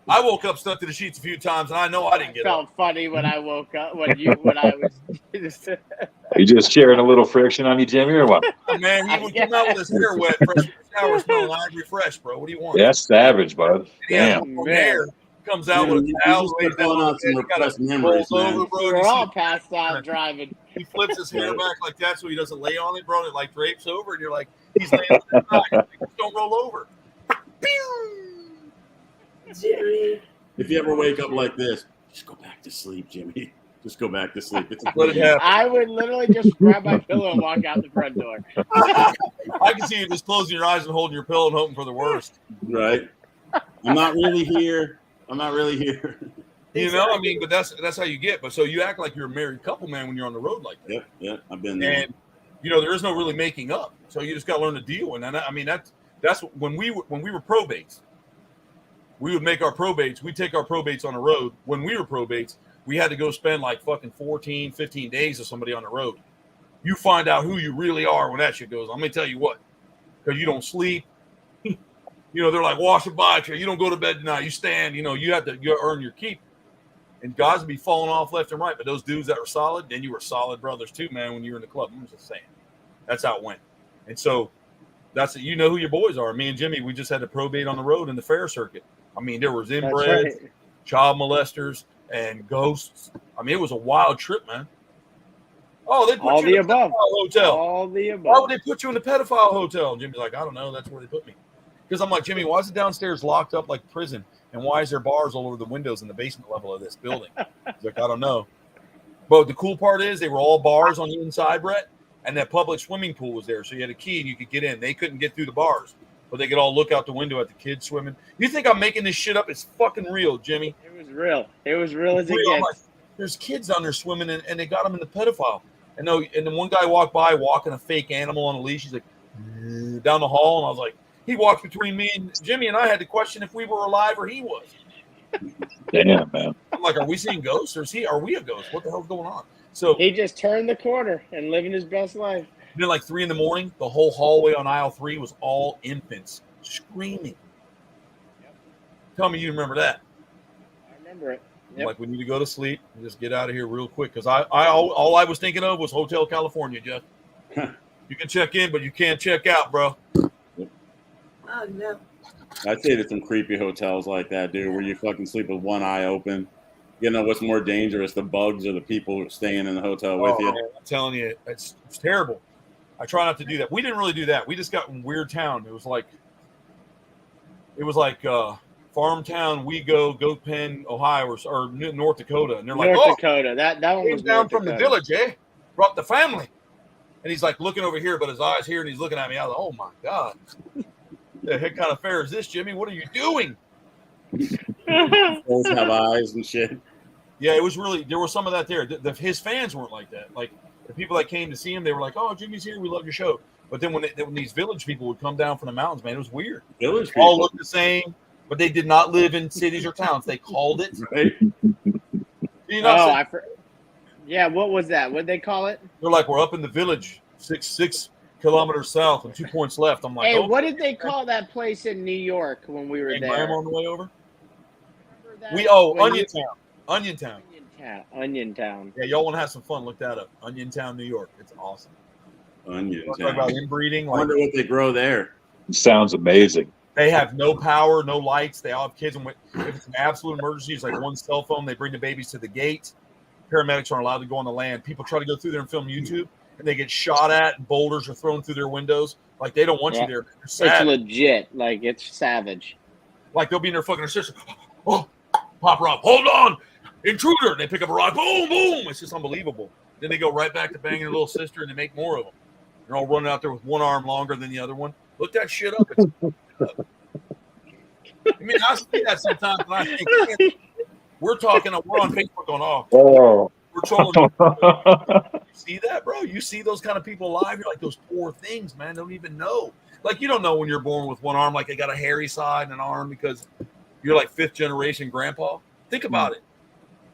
I woke up, stuck to the sheets a few times, and I know I didn't It get felt up. funny when I woke up when I was. You just sharing a little friction on you, Jimmy, or what? Man, he would come out with his hair wet, fresh from the shower, smelling ivory fresh, bro. What do you want? That's savage, bud. He has Damn. long Man. hair. Comes out with a towel, lays down pulling on out the some bed, kind of repressed memories, rolls man. over, bro. We're You all see- passed out driving. He flips his hair back like that so he doesn't lay on it, bro. And it like drapes over, and you're like, he's laying on his side. You're like, just don't roll over. Pew! Jimmy. If you ever wake up like this, just go back to sleep, Jimmy. Just go back to sleep. It's a Let it happen. I would literally just grab my pillow and walk out the front door. I can see you just closing your eyes and holding your pillow and hoping for the worst. right. I'm not really here. I'm not really here. You know, I mean, but that's how you get. But so you act like you're a married couple, man, when you're on the road like that. Yep. I've been there. And you know, there is no really making up. So you just got to learn to deal. And I mean, that's when we were probates. We would make our probates. We'd take our probates on the road. When we were probates, we had to go spend like fucking 14, 15 days with somebody on the road. You find out who you really are when that shit goes. Let me tell you what, because you don't sleep. You know, they're like, wash a bike. You don't go to bed tonight. You stand. You know, you earn your keep. And guys would be falling off left and right. But those dudes that were solid, then you were solid brothers too, man, when you were in the club. I'm just saying. That's how it went. And so that's it. You know who your boys are. Me and Jimmy, we just had to probate on the road in the fair circuit. I mean, there was inbreds, right. child molesters, and ghosts. I mean, it was a wild trip, man. Oh, they put All you the in the above. pedophile hotel. All the Why above. would they put you in the pedophile hotel? And Jimmy's like, I don't know. That's where they put me. Because I'm like, Jimmy, why is it downstairs locked up like prison? And why is there bars all over the windows in the basement level of this building? He's like, I don't know. But the cool part is they were all bars on the inside, Brett, and that public swimming pool was there. So you had a key and you could get in. They couldn't get through the bars, but they could all look out the window at the kids swimming. You think I'm making this shit up? It's fucking real, Jimmy. It was real. It was real as it Real. I'm gets. like, there's kids down there swimming, and they got them in the pedophile. And then one guy walked by walking a fake animal on a leash. He's like, down the hall, and I was like, he walked between me and Jimmy, and I had to question if we were alive or he was. Damn, man. I'm like, are we seeing ghosts or are we a ghost? What the hell's going on? So He just turned the corner and living his best life. then like 3 a.m, the whole hallway on aisle 3 was all infants screaming. Tell me you remember that. I remember it. I'm Yep. like, we need to go to sleep and just get out of here real quick. Because all I was thinking of was Hotel California, Jeff. You can check in, but you can't check out, bro. Oh no. I'd say there's some creepy hotels like that, dude, where you fucking sleep with one eye open. You know what's more dangerous, the bugs or the people staying in the hotel with you? Man, I'm telling you, it's terrible. I try not to do that. We didn't really do that. We just got in Weird Town. It was like Farm Town, Goat Pen, Ohio, or North Dakota, and they're like, North Dakota. That one came was down North from the Dakota. village, eh? Brought the family. And he's like looking over here, but his eyes here, and he's looking at me. I was like, oh my God. The heck kind of fair is this, Jimmy? What are you doing? Both have eyes and shit. Yeah, it was really, there was some of that there. His fans weren't like that. Like the people that came to see him, they were like, oh, Jimmy's here. We love your show. But then when these village people would come down from the mountains, man, it was weird. Village All people, looked the same, but they did not live in cities or towns. They called it. right? You know, Yeah, what was that? What'd they call it? they're like, we're up in the village, six kilometers south and 2 points left. I'm like, Hey, oh, what did they call that place in New York when we were and there? Graham on the way over. Remember that? When When Onion you- Town. Onion Town. Onion Town. Yeah, y'all want to have some fun? Look that up. Onion Town, New York. It's awesome. Onions. Talk about inbreeding. I Like, wonder what they grow there. Sounds amazing. They have no power, no lights. They all have kids. And if it's an absolute emergency, it's like one cell phone. They bring the babies to the gate. Paramedics aren't allowed to go on the land. People try to go through there and film YouTube, and they get shot at, and boulders are thrown through their windows. Like, they don't want you there. They're sad. It's legit. Like, it's savage. Like, they'll be in there fucking their sister. Oh, pop rock. Hold on. Intruder. And they pick up a rock. Boom, boom. It's just unbelievable. Then they go right back to banging their little sister, and they make more of them. They're all running out there with one arm longer than the other one. Look that shit up. I mean, I see that sometimes, and I think we're on Facebook going, oh. We're trolling. You see that, bro? You see those kind of people live? You're like, those poor things, man, don't even know. Like, you don't know when you're born with one arm, like they got a hairy side and an arm because you're like 5th generation grandpa. Think about it.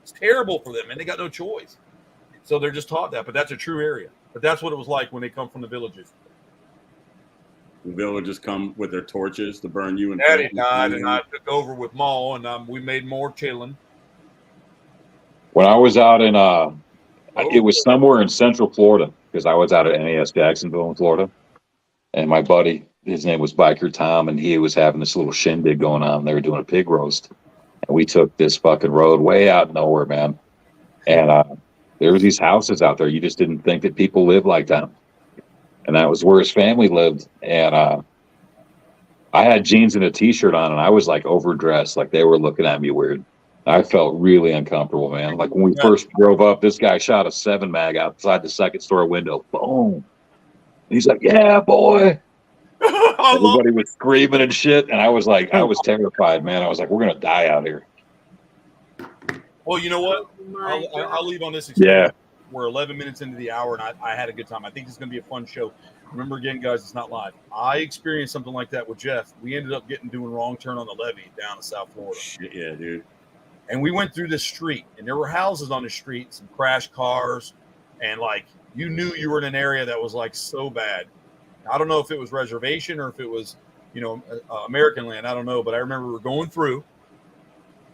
It's terrible for them, and they got no choice. So they're just taught that, but that's a true area. But that's what it was like when they come from the villages. The villagers come with their torches to burn you. Daddy died, and I took over with Ma, and we made more chilling. When I was out in, it was somewhere in Central Florida, because I was out at NAS Jacksonville in Florida, and my buddy, his name was Biker Tom, and he was having this little shindig going on. They were doing a pig roast, and we took this fucking road way out of nowhere, man. And there was these houses out there. You just didn't think that people lived like that. And that was where his family lived. And I had jeans and a T-shirt on, and I was like overdressed, like they were looking at me weird. I felt really uncomfortable, man. Like when we first drove up, this guy shot a 7-mag outside the second story window. Boom. And he's like, "Yeah, boy." Everybody was screaming and shit, and I was like, I was terrified, man. I was like, we're gonna die out here. Well, you know what? I'll leave on this. Yeah. We're 11 minutes into the hour, and I had a good time. I think it's going to be a fun show. Remember, again, guys, it's not live. I experienced something like that with Jeff. We ended up doing wrong turn on the levee down in South Florida. Shit, yeah, dude. And we went through this street, and there were houses on the street, some crashed cars, and, like, you knew you were in an area that was, like, so bad. I don't know if it was reservation or if it was, American land. I don't know, but I remember we were going through,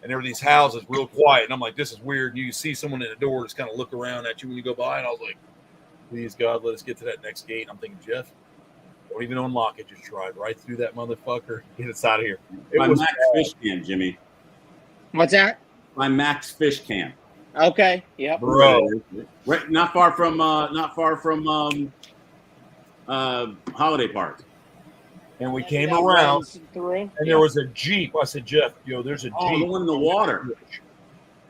and there were these houses real quiet. And I'm like, this is weird. You see someone at the door just kind of look around at you when you go by. And I was like, please, God, let us get to that next gate. And I'm thinking, Jeff, don't even unlock it. Just drive right through that motherfucker. Get us out of here. My Max Fish Camp, Jimmy. What's that? My Max Fish Camp. Okay. Yep. Bro. Right, not far from Holiday Park. And we came around, and there was a Jeep. I said, Jeff, there's a Jeep. Oh, the one in the water.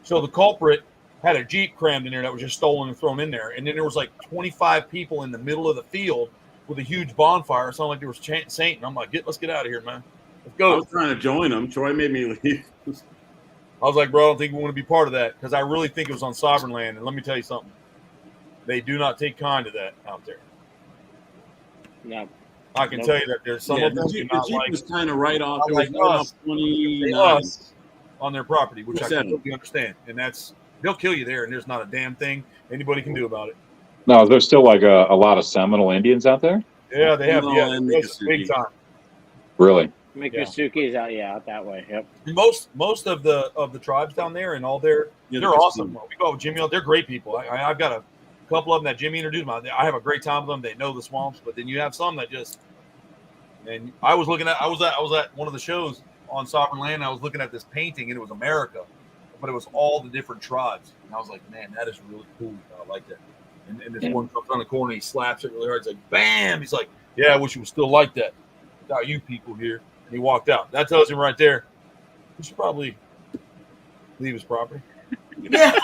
So the culprit had a Jeep crammed in there that was just stolen and thrown in there. And then there was like 25 people in the middle of the field with a huge bonfire. It sounded like there was chanting Saint. And I'm like, let's get out of here, man. Let's go. I was trying to join them. Troy made me leave. I was like, bro, I don't think we want to be part of that because I really think it was on sovereign land. And let me tell you something. They do not take kind to that out there. No. I can tell you that there's some of them the Jeep was kind of right off. It was us, 29 us on their property, which I 27. completely understand. And they'll kill you there, and there's not a damn thing anybody can do about it. No, there's still like a lot of Seminole Indians out there. Yeah, they have. Yeah, and big time. Really? Mikasuki's out that way. Yep. And most of the tribes down there and all they're awesome. We go with Jimmy. They're great people. I've got a couple of them that Jimmy introduced me. I have a great time with them. They know the swamps, but then you have some that just. And I was at one of the shows on Sovereign Land. I was looking at this painting, and it was America, but it was all the different tribes. And I was like, man, that is really cool. I like that. And this one comes around the corner, he slaps it really hard. It's like, bam! He's like, yeah, I wish it was still like that. Got you people here. And he walked out. That tells him right there, he should probably leave his property. Yeah.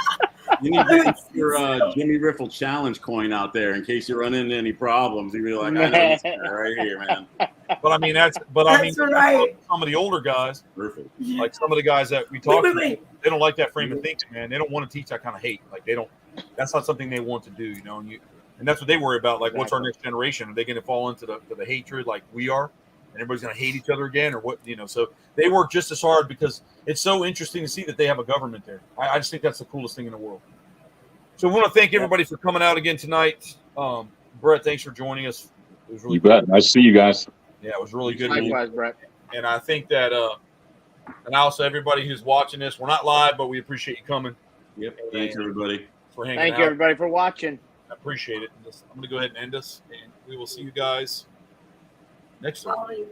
You need to get your Jimmy Riffle challenge coin out there in case you run into any problems. You'd be like, I know this guy right here, man. But I mean, right. Some of the older guys, Perfect. like some of the guys that we talk to, they don't like that frame of thinking, man. They don't want to teach that kind of hate. Like that's not something they want to do, and that's what they worry about. Like, what's our next generation? Are they going to fall into the hatred like we are? And everybody's going to hate each other again, or what? So they work just as hard because it's so interesting to see that they have a government there. I just think that's the coolest thing in the world. So we want to thank everybody for coming out again tonight. Brett, thanks for joining us. It was really You bet. Nice to see you guys. Yeah, it was really good. Likewise, Brett. And I think that, and also everybody who's watching this, we're not live, but we appreciate you coming. Yep. Thanks, everybody. For hanging Thank out. you, everybody, for watching. I appreciate it. I'm going to go ahead and end us, and we will see you guys next time. Bye.